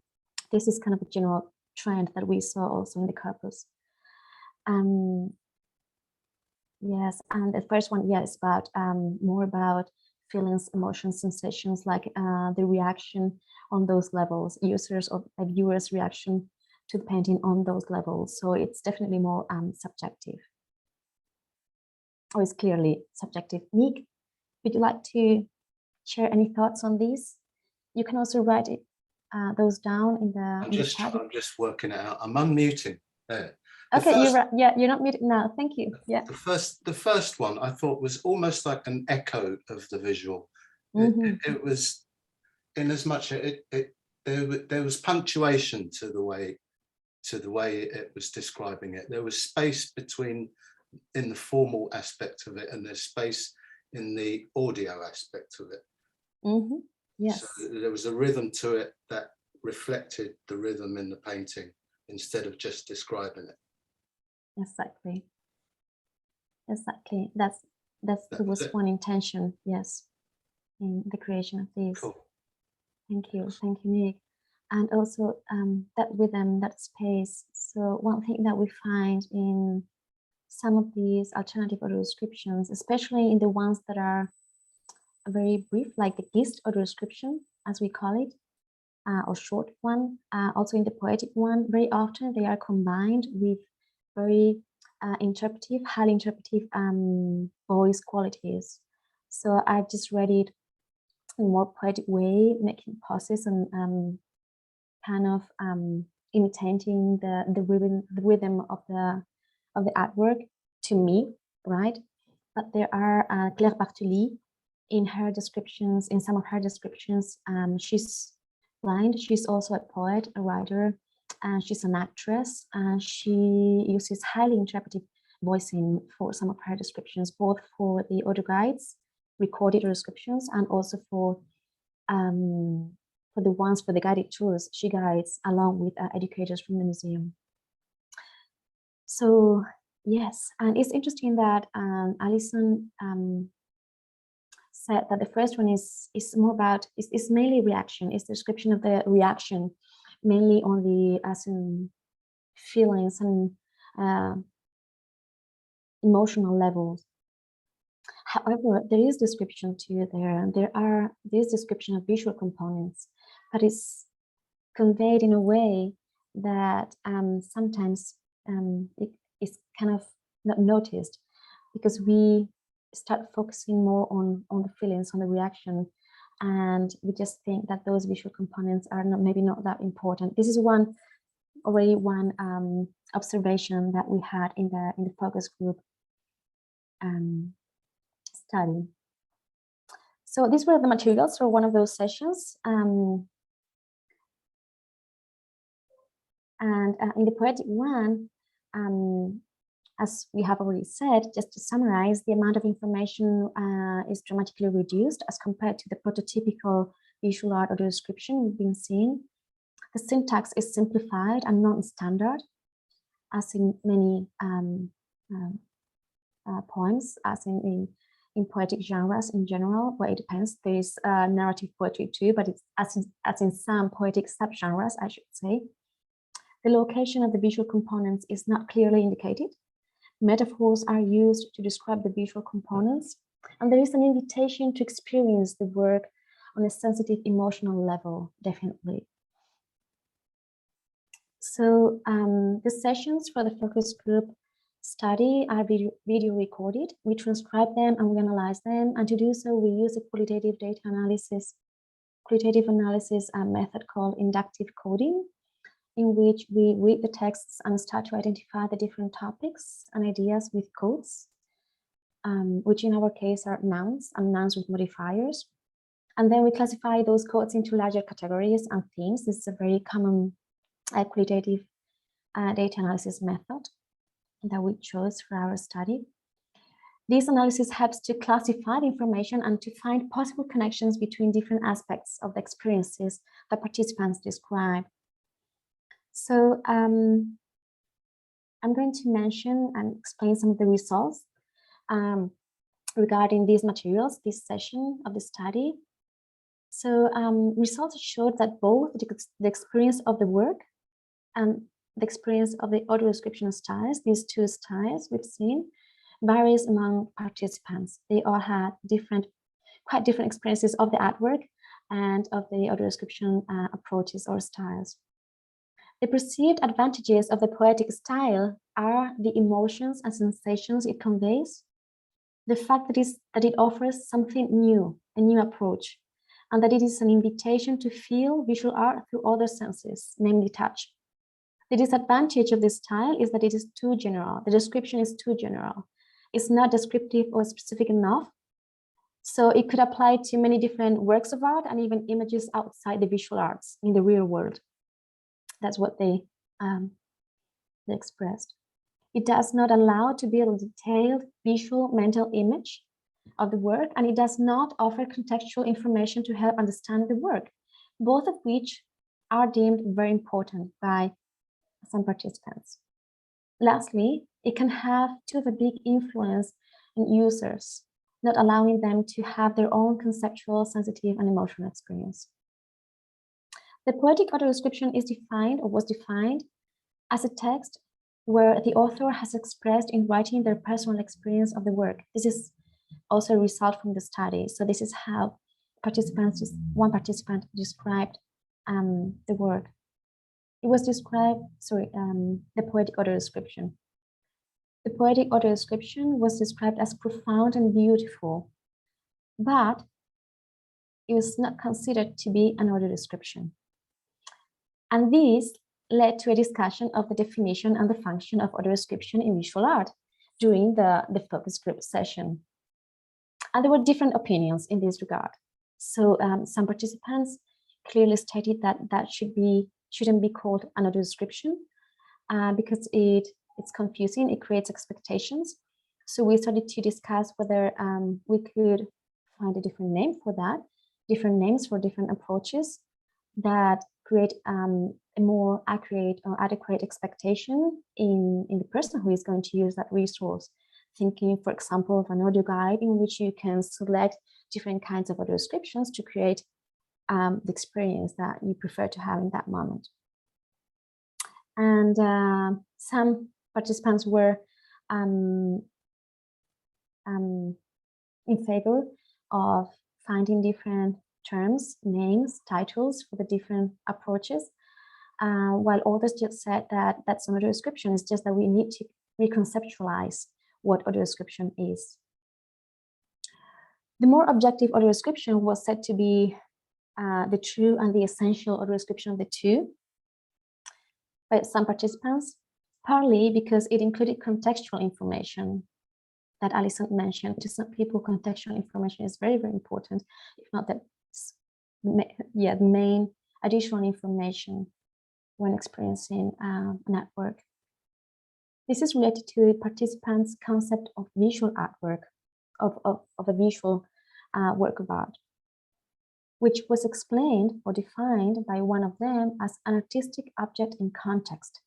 [SPEAKER 1] This is kind of a general trend that we saw also in the corpus. Yes, and the first one, yes, about more about feelings, emotions, sensations, like the reaction on those levels, users or viewers' reaction to the painting on those levels. So it's definitely more subjective. Or it's clearly subjective. Nick, would you like to share any thoughts on these? You can also write it, those down in the chat.
[SPEAKER 3] I'm just working it out. I'm unmuting there.
[SPEAKER 1] Okay, you're not muted now. Thank you. Yeah.
[SPEAKER 3] The first one I thought was almost like an echo of the visual. It was, in as much there was punctuation to the way it was describing it. There was space between in the formal aspect of it, and there's space in the audio aspect of it.
[SPEAKER 1] Yes.
[SPEAKER 3] So there was a rhythm to it that reflected the rhythm in the painting instead of just describing it.
[SPEAKER 1] Exactly. There was one intention, yes, in the creation of these.
[SPEAKER 3] Cool.
[SPEAKER 1] Thank you, Nick. And also that rhythm, that space. So one thing that we find in some of these alternative audio descriptions, especially in the ones that are very brief, like the gist audio description, as we call it, or short one, also in the poetic one, very often they are combined with very highly interpretive voice qualities. So I just read it in a more poetic way, making pauses and kind of imitating the rhythm of the artwork to me, right? But there are Claire Bartoli in her descriptions, in some of her descriptions, she's blind. She's also a poet, a writer, and she's an actress. And she uses highly interpretive voicing for some of her descriptions, both for the audio guides, recorded descriptions, and also for the ones for the guided tours she guides along with educators from the museum. So yes, and it's interesting that Alison said that the first one is more about, is mainly reaction, is the description of the reaction, mainly on the as in feelings and emotional levels. However, there is description too there. There is description of visual components, but it's conveyed in a way that sometimes it is kind of not noticed, because we start focusing more on the feelings, on the reaction, and we just think that those visual components are maybe not that important. This is already one observation that we had in the focus group study. So these were the materials for one of those sessions. And in the poetic one, as we have already said, just to summarize, the amount of information is dramatically reduced as compared to the prototypical visual art or description we've been seeing. The syntax is simplified and non-standard, as in many poems, as in poetic genres in general. Well, it depends. There is narrative poetry too, but it's as in some poetic subgenres, I should say. The location of the visual components is not clearly indicated. Metaphors are used to describe the visual components, and there is an invitation to experience the work on a sensitive emotional level, definitely. So the sessions for the focus group study are video recorded. We transcribe them and we analyze them, and to do so we use a qualitative analysis method called inductive coding, in which we read the texts and start to identify the different topics and ideas with codes, which in our case are nouns and nouns with modifiers. And then we classify those codes into larger categories and themes. This is a very common qualitative data analysis method that we chose for our study. This analysis helps to classify the information and to find possible connections between different aspects of the experiences that participants describe. So I'm going to mention and explain some of the results regarding these materials, this session of the study. So results showed that both the experience of the work and the experience of the audio description styles, these two styles we've seen, varies among participants. They all had quite different experiences of the artwork and of the audio description approaches or styles. The perceived advantages of the poetic style are the emotions and sensations it conveys, the fact that it offers something new, a new approach, and that it is an invitation to feel visual art through other senses, namely touch. The disadvantage of this style is that it is too general. The description is too general. It's not descriptive or specific enough. So it could apply to many different works of art and even images outside the visual arts in the real world. That's what they expressed. It does not allow to build a detailed visual mental image of the work, and it does not offer contextual information to help understand the work, both of which are deemed very important by some participants. Lastly, it can have too of a big influence on users, not allowing them to have their own conceptual, sensitive, and emotional experience. The poetic audio description is defined, or was defined, as a text where the author has expressed in writing their personal experience of the work. This is also a result from the study. So this is how one participant described the work. It was described, the poetic audio description. The poetic audio description was described as profound and beautiful, but it was not considered to be an audio description. And this led to a discussion of the definition and the function of audio description in visual art during the focus group session. And there were different opinions in this regard. So some participants clearly stated that that shouldn't be called an audio description because it's confusing, it creates expectations. So we started to discuss whether we could find a different name for that, different names for different approaches that create a more accurate or adequate expectation in the person who is going to use that resource. Thinking, for example, of an audio guide in which you can select different kinds of audio descriptions to create the experience that you prefer to have in that moment. And some participants were in favor of finding different terms, names, titles for the different approaches, while others just said that that's an audio description. It's just that we need to reconceptualize what audio description is. The more objective audio description was said to be the true and the essential audio description of the two by some participants, partly because it included contextual information that Alison mentioned. To some people, contextual information is very, very important, if not the main additional information when experiencing an artwork. This is related to the participants' concept of visual artwork, of a visual work of art, which was explained or defined by one of them as an artistic object in context.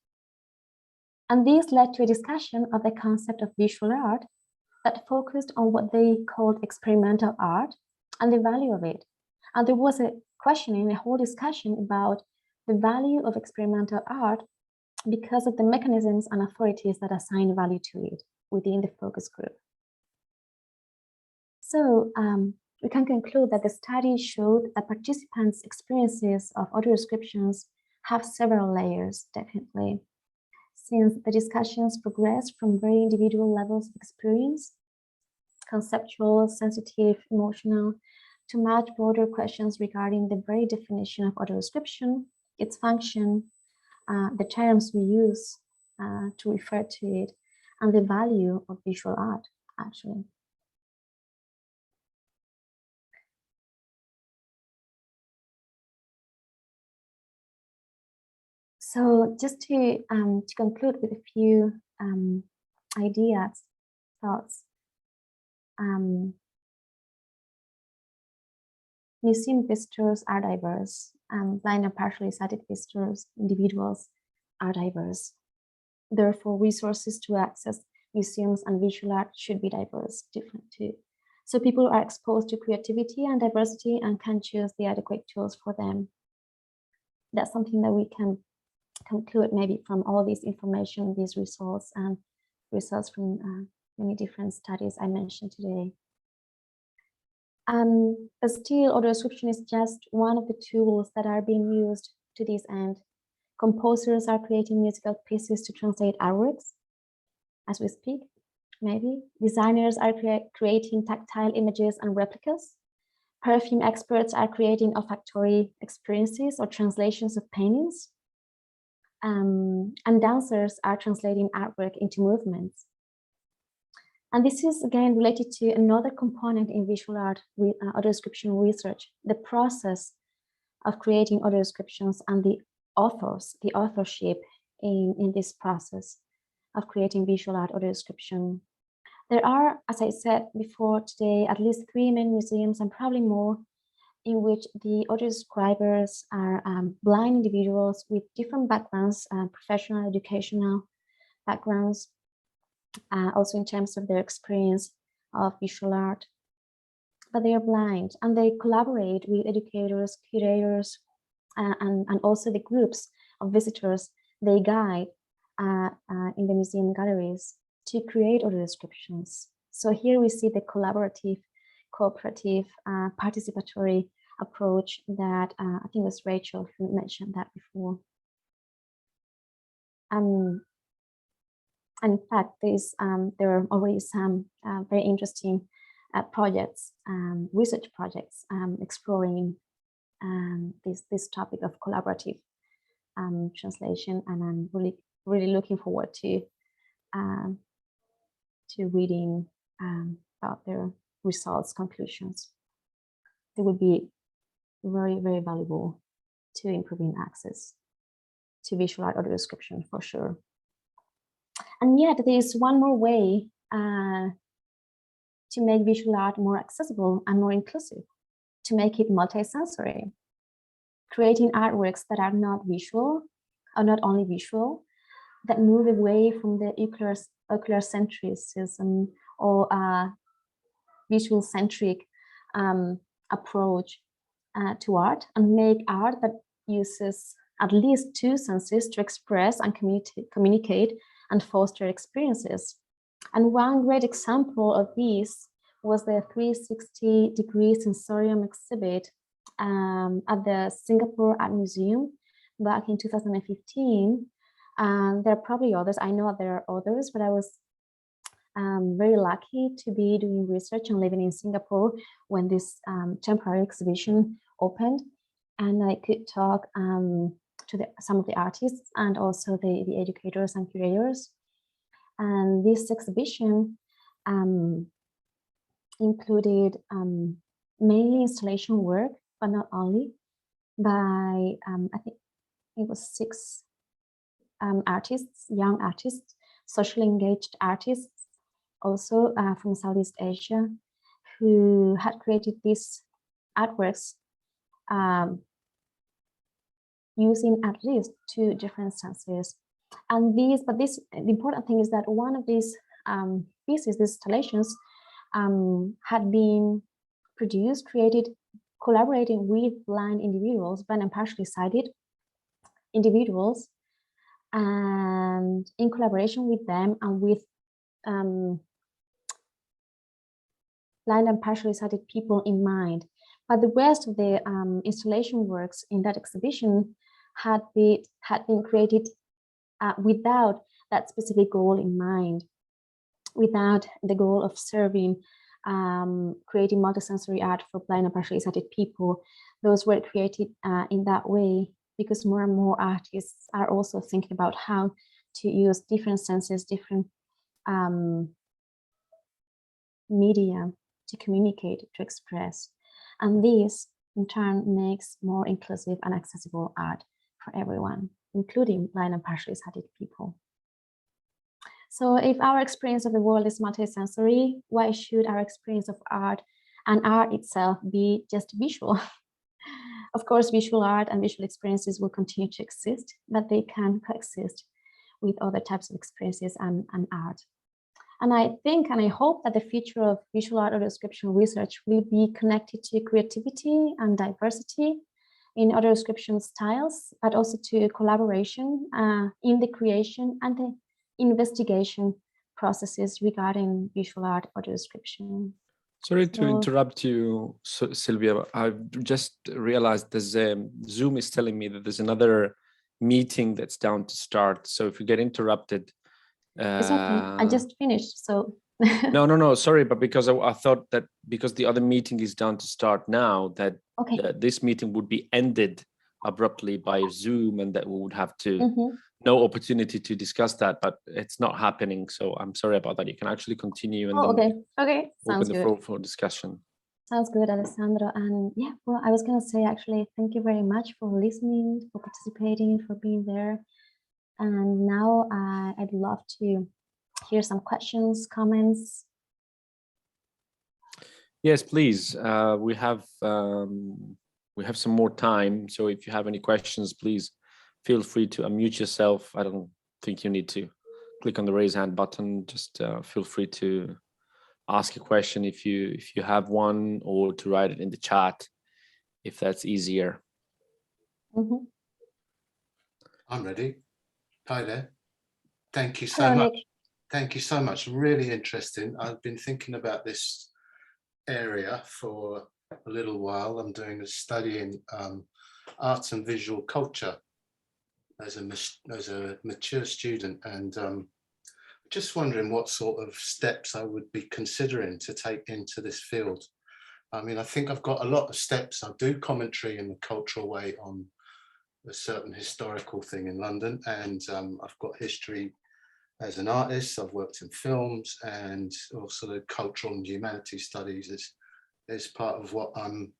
[SPEAKER 1] And this led to a discussion of the concept of visual art that focused on what they called experimental art and the value of it. And there was a questioning, a whole discussion about the value of experimental art because of the mechanisms and authorities that assign value to it within the focus group. So we can conclude that the study showed that participants' experiences of audio descriptions have several layers, definitely, since the discussions progressed from very individual levels of experience, conceptual, sensitive, emotional, to much broader questions regarding the very definition of audio description, its function, the terms we use to refer to it, and the value of visual art, actually. So just to conclude with a few ideas, thoughts. Museum visitors are diverse, blind and partially sighted visitors, individuals are diverse. Therefore, resources to access museums and visual art should be diverse, different too. So people are exposed to creativity and diversity and can choose the adequate tools for them. That's something that we can conclude maybe from all this information, these results, and results from many different studies I mentioned today. But still, audio description is just one of the tools that are being used to this end. Composers are creating musical pieces to translate artworks as we speak, maybe. Designers are creating tactile images and replicas. Perfume experts are creating olfactory experiences or translations of paintings. And dancers are translating artwork into movements. And this is again related to another component in visual art, audio description research, the process of creating audio descriptions and the authorship in this process of creating visual art audio description. There are, as I said before today, at least 3 main museums and probably more in which the audio describers are blind individuals with different backgrounds, professional, educational backgrounds, also in terms of their experience of visual art. But they are blind and they collaborate with educators, curators, and also the groups of visitors they guide in the museum galleries to create audio descriptions. So here we see the collaborative, cooperative, participatory approach that I think it was Rachel who mentioned that before. And in fact, there are already some very interesting projects, research projects, exploring this topic of collaborative translation, and I'm really looking forward to reading about their results, conclusions. They would be very, very valuable to improving access to visual art audio description, for sure. And yet there is one more way to make visual art more accessible and more inclusive, to make it multisensory, creating artworks that are not visual, or not only visual, that move away from the ocular centricism or visual centric approach to art, and make art that uses at least two senses to express and communicate and foster experiences. And one great example of this was the 360-degree sensorium exhibit at the Singapore Art Museum back in 2015. There are probably others. I know there are others, but I was very lucky to be doing research and living in Singapore when this temporary exhibition opened, and I could talk to some of the artists and also the educators and curators. And this exhibition included mainly installation work, but not only, by I think it was 6 artists, young artists, socially engaged artists, also from Southeast Asia, who had created these artworks using at least 2 different senses. And the important thing is that one of these pieces, these installations, had been created, collaborating with blind individuals, blind and partially sighted individuals, and in collaboration with them and with blind and partially sighted people in mind. But the rest of the installation works in that exhibition had been created without that specific goal in mind, without the goal of serving, creating multisensory art for blind and partially sighted people. Those were created in that way because more and more artists are also thinking about how to use different senses, different media to communicate, to express. And this, in turn, makes more inclusive and accessible art for everyone, including blind and partially sighted people. So if our experience of the world is multisensory, why should our experience of art and art itself be just visual? Of course, visual art and visual experiences will continue to exist, but they can coexist with other types of experiences and art. And I think and I hope that the future of visual art or description research will be connected to creativity and diversity in audio description styles, but also to collaboration in the creation and the investigation processes regarding visual art audio description.
[SPEAKER 2] Sorry to interrupt you, Silvia. I've just realized there's Zoom is telling me that there's another meeting that's down to start. So if you get interrupted,
[SPEAKER 1] it's okay. I just finished, so.
[SPEAKER 2] No. Sorry, but because I thought that because the other meeting is down to start now, that this meeting would be ended abruptly by Zoom, and that we would have to no opportunity to discuss that. But it's not happening, so I'm sorry about that. You can actually continue and
[SPEAKER 1] okay, sounds
[SPEAKER 2] open the floor for discussion.
[SPEAKER 1] Sounds good, Alessandro. And yeah, well, I was going to say actually, thank you very much for listening, for participating, for being there. And now I'd love to hear some questions, comments.
[SPEAKER 2] Yes, please. We have some more time. So if you have any questions, please feel free to unmute yourself. I don't think you need to click on the raise hand button. Just feel free to ask a question if you have one, or to write it in the chat if that's easier.
[SPEAKER 3] I'm ready. Hi there. Thank you so much. Thank you so much. Really interesting. I've been thinking about this area for a little while. I'm doing a study in arts and visual culture as a mature student, and just wondering what sort of steps I would be considering to take into this field. I mean, I think I've got a lot of steps. I do commentary in a cultural way on a certain historical thing in London, and I've got history as an artist. I've worked in films, and also the cultural and humanities studies is part of what I'm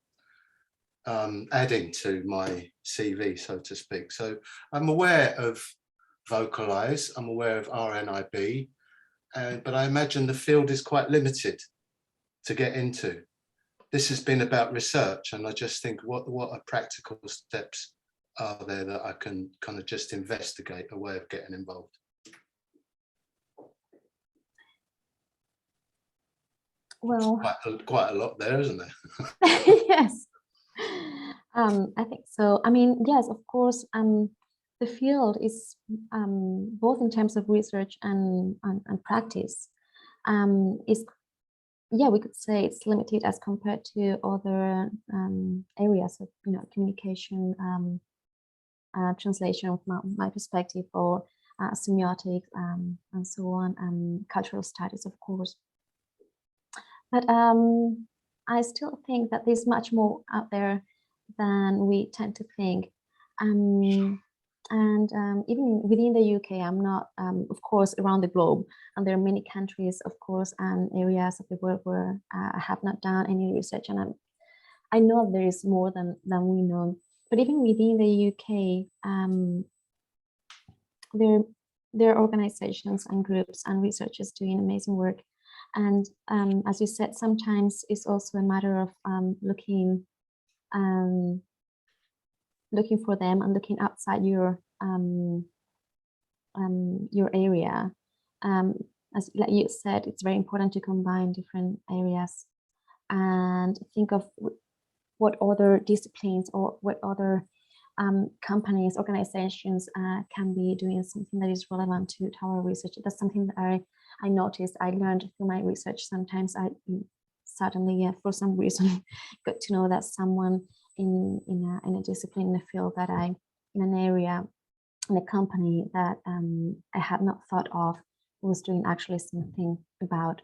[SPEAKER 3] adding to my CV, so to speak. So I'm aware of Vocalise, I'm aware of RNIB, but I imagine the field is quite limited to get into. This has been about research, and I just think what are practical steps are there that I can kind of just investigate a way of getting involved?
[SPEAKER 1] Well,
[SPEAKER 3] quite a lot there, isn't there?
[SPEAKER 1] yes, I think so. I mean, yes, of course, the field is both in terms of research and practice is, yeah, we could say it's limited as compared to other areas of, you know, communication, translation from my perspective, or semiotics and so on, cultural studies, of course. But I still think that there's much more out there than we tend to think. And even within the UK, I'm not, of course, around the globe, and there are many countries, of course, and areas of the world where I have not done any research, and I know there is more than we know. But even within the UK, there are organizations and groups and researchers doing amazing work. And as you said, sometimes it's also a matter of looking for them and looking outside your area. As like you said, it's very important to combine different areas and think of what other disciplines or what other companies, organizations can be doing something that is relevant to our research. That's something that I noticed, I learned through my research. Sometimes I suddenly, for some reason, got to know that someone in a discipline, in a field that in an area, in a company that I had not thought of, was doing actually something about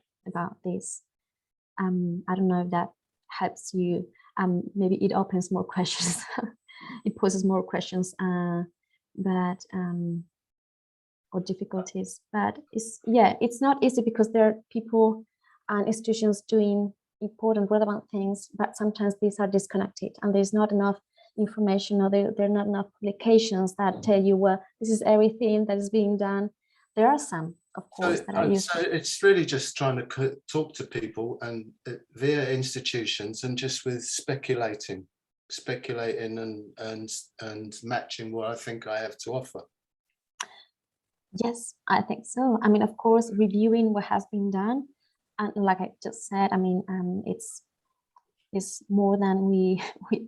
[SPEAKER 1] this. I don't know if that helps you. Maybe it opens more questions. It poses more questions, but or difficulties. But it's not easy because there are people and institutions doing important, relevant things, but sometimes these are disconnected, and there's not enough information, or there are not enough publications that tell you, well, this is everything that is being done. There are some, of course, that are useful. So
[SPEAKER 3] it's really just trying to talk to people and via institutions, and just with speculating and matching what I think I have to offer.
[SPEAKER 1] Yes, I think so. I mean, of course, reviewing what has been done, and like I just said, I mean, it's more than we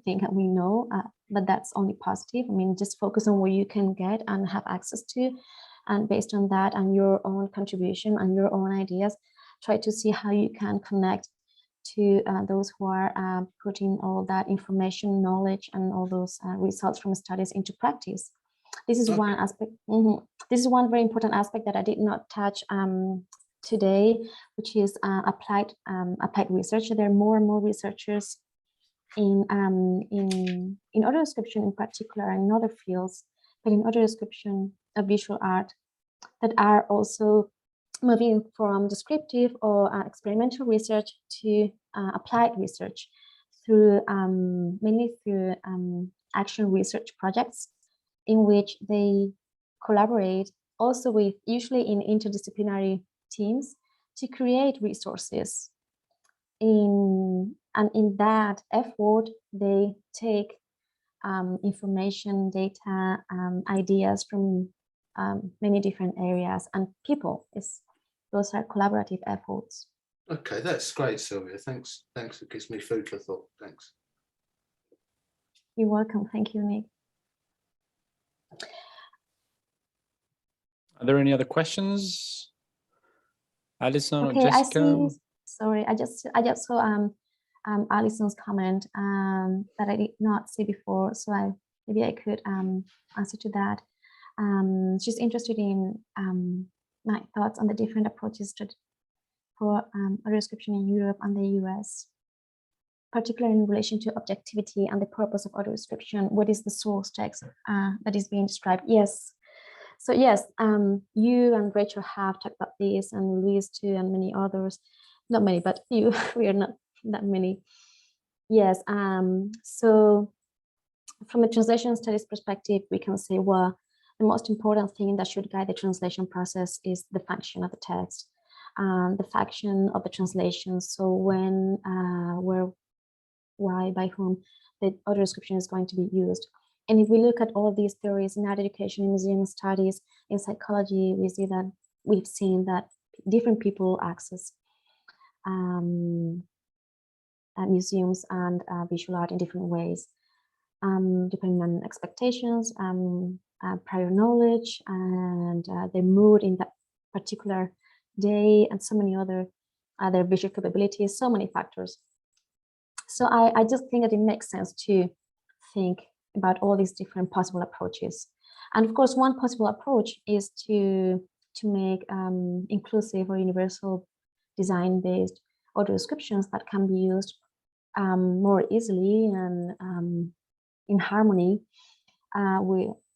[SPEAKER 1] think and we know, but that's only positive. I mean, just focus on what you can get and have access to, and based on that and your own contribution and your own ideas, try to see how you can connect to those who are putting all that information, knowledge, and all those results from studies into practice. This is one aspect. This is one very important aspect that I did not touch today, which is applied research. There are more and more researchers in audio description in particular, and in other fields, but in audio description of visual art, that are also moving from descriptive or experimental research to applied research through mainly through action research projects, in which they collaborate also with, usually in interdisciplinary teams, to create resources. And in that effort, they take information, data, ideas from many different areas and people. Those are collaborative efforts.
[SPEAKER 3] Okay, that's great, Silvia. Thanks. It gives me food for thought. Thanks.
[SPEAKER 1] You're welcome. Thank you, Nick.
[SPEAKER 2] Are there any other questions? Alison or
[SPEAKER 1] Okay,
[SPEAKER 2] Jessica?
[SPEAKER 1] I see. Sorry, I just saw Alison's comment that I did not see before, so maybe I could answer to that. She's interested in my thoughts on the different approaches for audio description in Europe and the US, particularly in relation to objectivity and the purpose of audio description. What is the source text that is being described? Yes. So yes, you and Rachel have talked about this, and Louise too, and many others. Not many, but few. We are not that many. Yes. So from a translation studies perspective, we can say, well, the most important thing that should guide the translation process is the function of the text, the function of the translation. So when, where, why, by whom the audio description is going to be used. And if we look at all of these theories in art education, in museum studies, in psychology, we see that we've seen that different people access museums and visual art in different ways, depending on expectations, prior knowledge, and the mood in that particular day, and so many other visual capabilities, so many factors. So I just think that it makes sense to think about all these different possible approaches. And of course, one possible approach is to make inclusive or universal design-based audio descriptions that can be used more easily and in harmony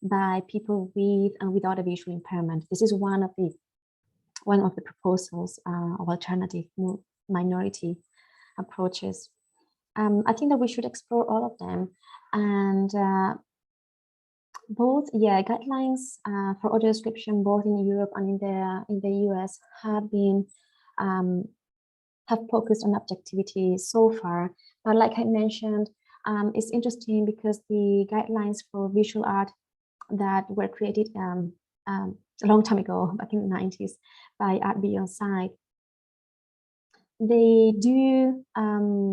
[SPEAKER 1] by people with and without a visual impairment. This is one of the proposals of alternative minority approaches. I think that we should explore all of them, and both guidelines for audio description both in Europe and in the US have focused on objectivity so far. But like I mentioned, it's interesting because the guidelines for visual art that were created a long time ago, back in the 90s, by Art Beyond Sight, they do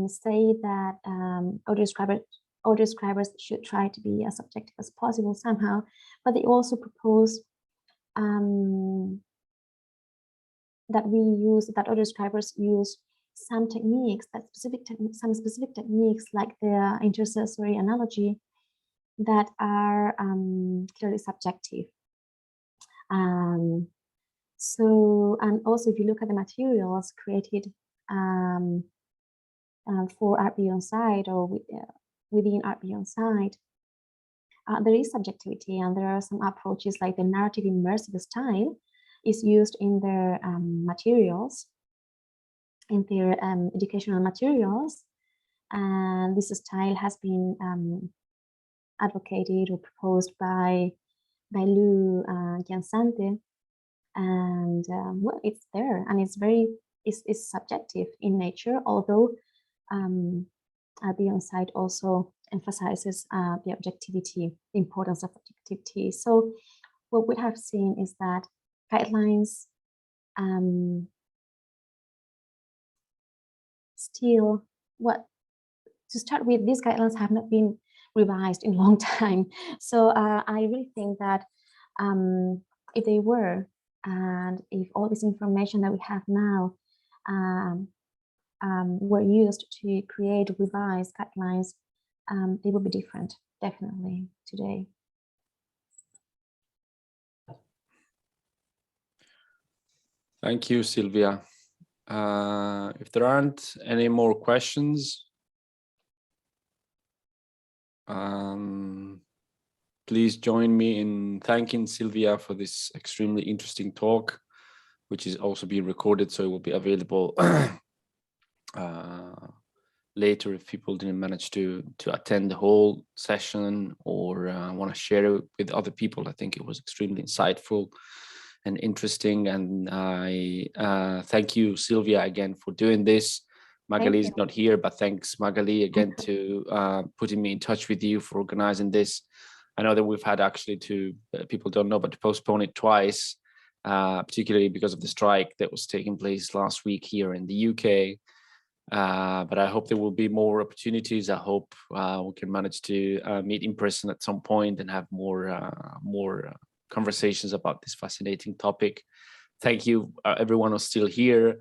[SPEAKER 1] say that audio describers should try to be as objective as possible somehow, but they also propose that audio describers use some techniques, some specific techniques like the intersensory analogy that are clearly subjective. So, and also if you look at the materials created for Art Beyond Sight or within Art Beyond Sight, there is subjectivity, and there are some approaches like the narrative immersive style is used in their materials, in their educational materials, and this style has been advocated or proposed by Lou Giansante, and well, it's there, and it's subjective in nature, although Beyond Sight also emphasizes the objectivity, the importance of objectivity. So what we have seen is that guidelines still, to start with, these guidelines have not been revised in a long time. So I really think that if they were, and if all this information that we have now were used to create revised guidelines, they would be different, definitely, today.
[SPEAKER 2] Thank you, Silvia. If there aren't any more questions, please join me in thanking Silvia for this extremely interesting talk, which is also being recorded, so it will be available later if people didn't manage to attend the whole session or want to share it with other people. I think it was extremely insightful and interesting, and I thank you, Silvia, again for doing this. Magali is not here, but thanks, Magali, again to putting me in touch with you for organizing this. I know that we've had actually to, people don't know, but to postpone it twice, particularly because of the strike that was taking place last week here in the UK. But I hope there will be more opportunities. I hope we can manage to meet in person at some point and have more conversations about this fascinating topic. Thank you, everyone who's still here,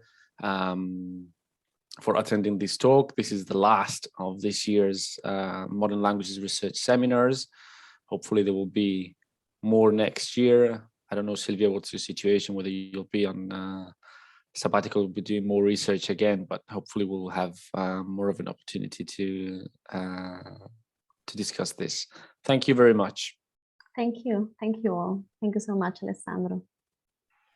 [SPEAKER 2] for attending this talk. This is the last of this year's Modern Languages Research Seminars. Hopefully there will be more next year. I don't know, Silvia, what's your situation, whether you'll be on sabbatical, we'll be doing more research again, but hopefully we'll have more of an opportunity to discuss this. Thank you very much.
[SPEAKER 1] Thank you all. Thank you so much, Alessandro.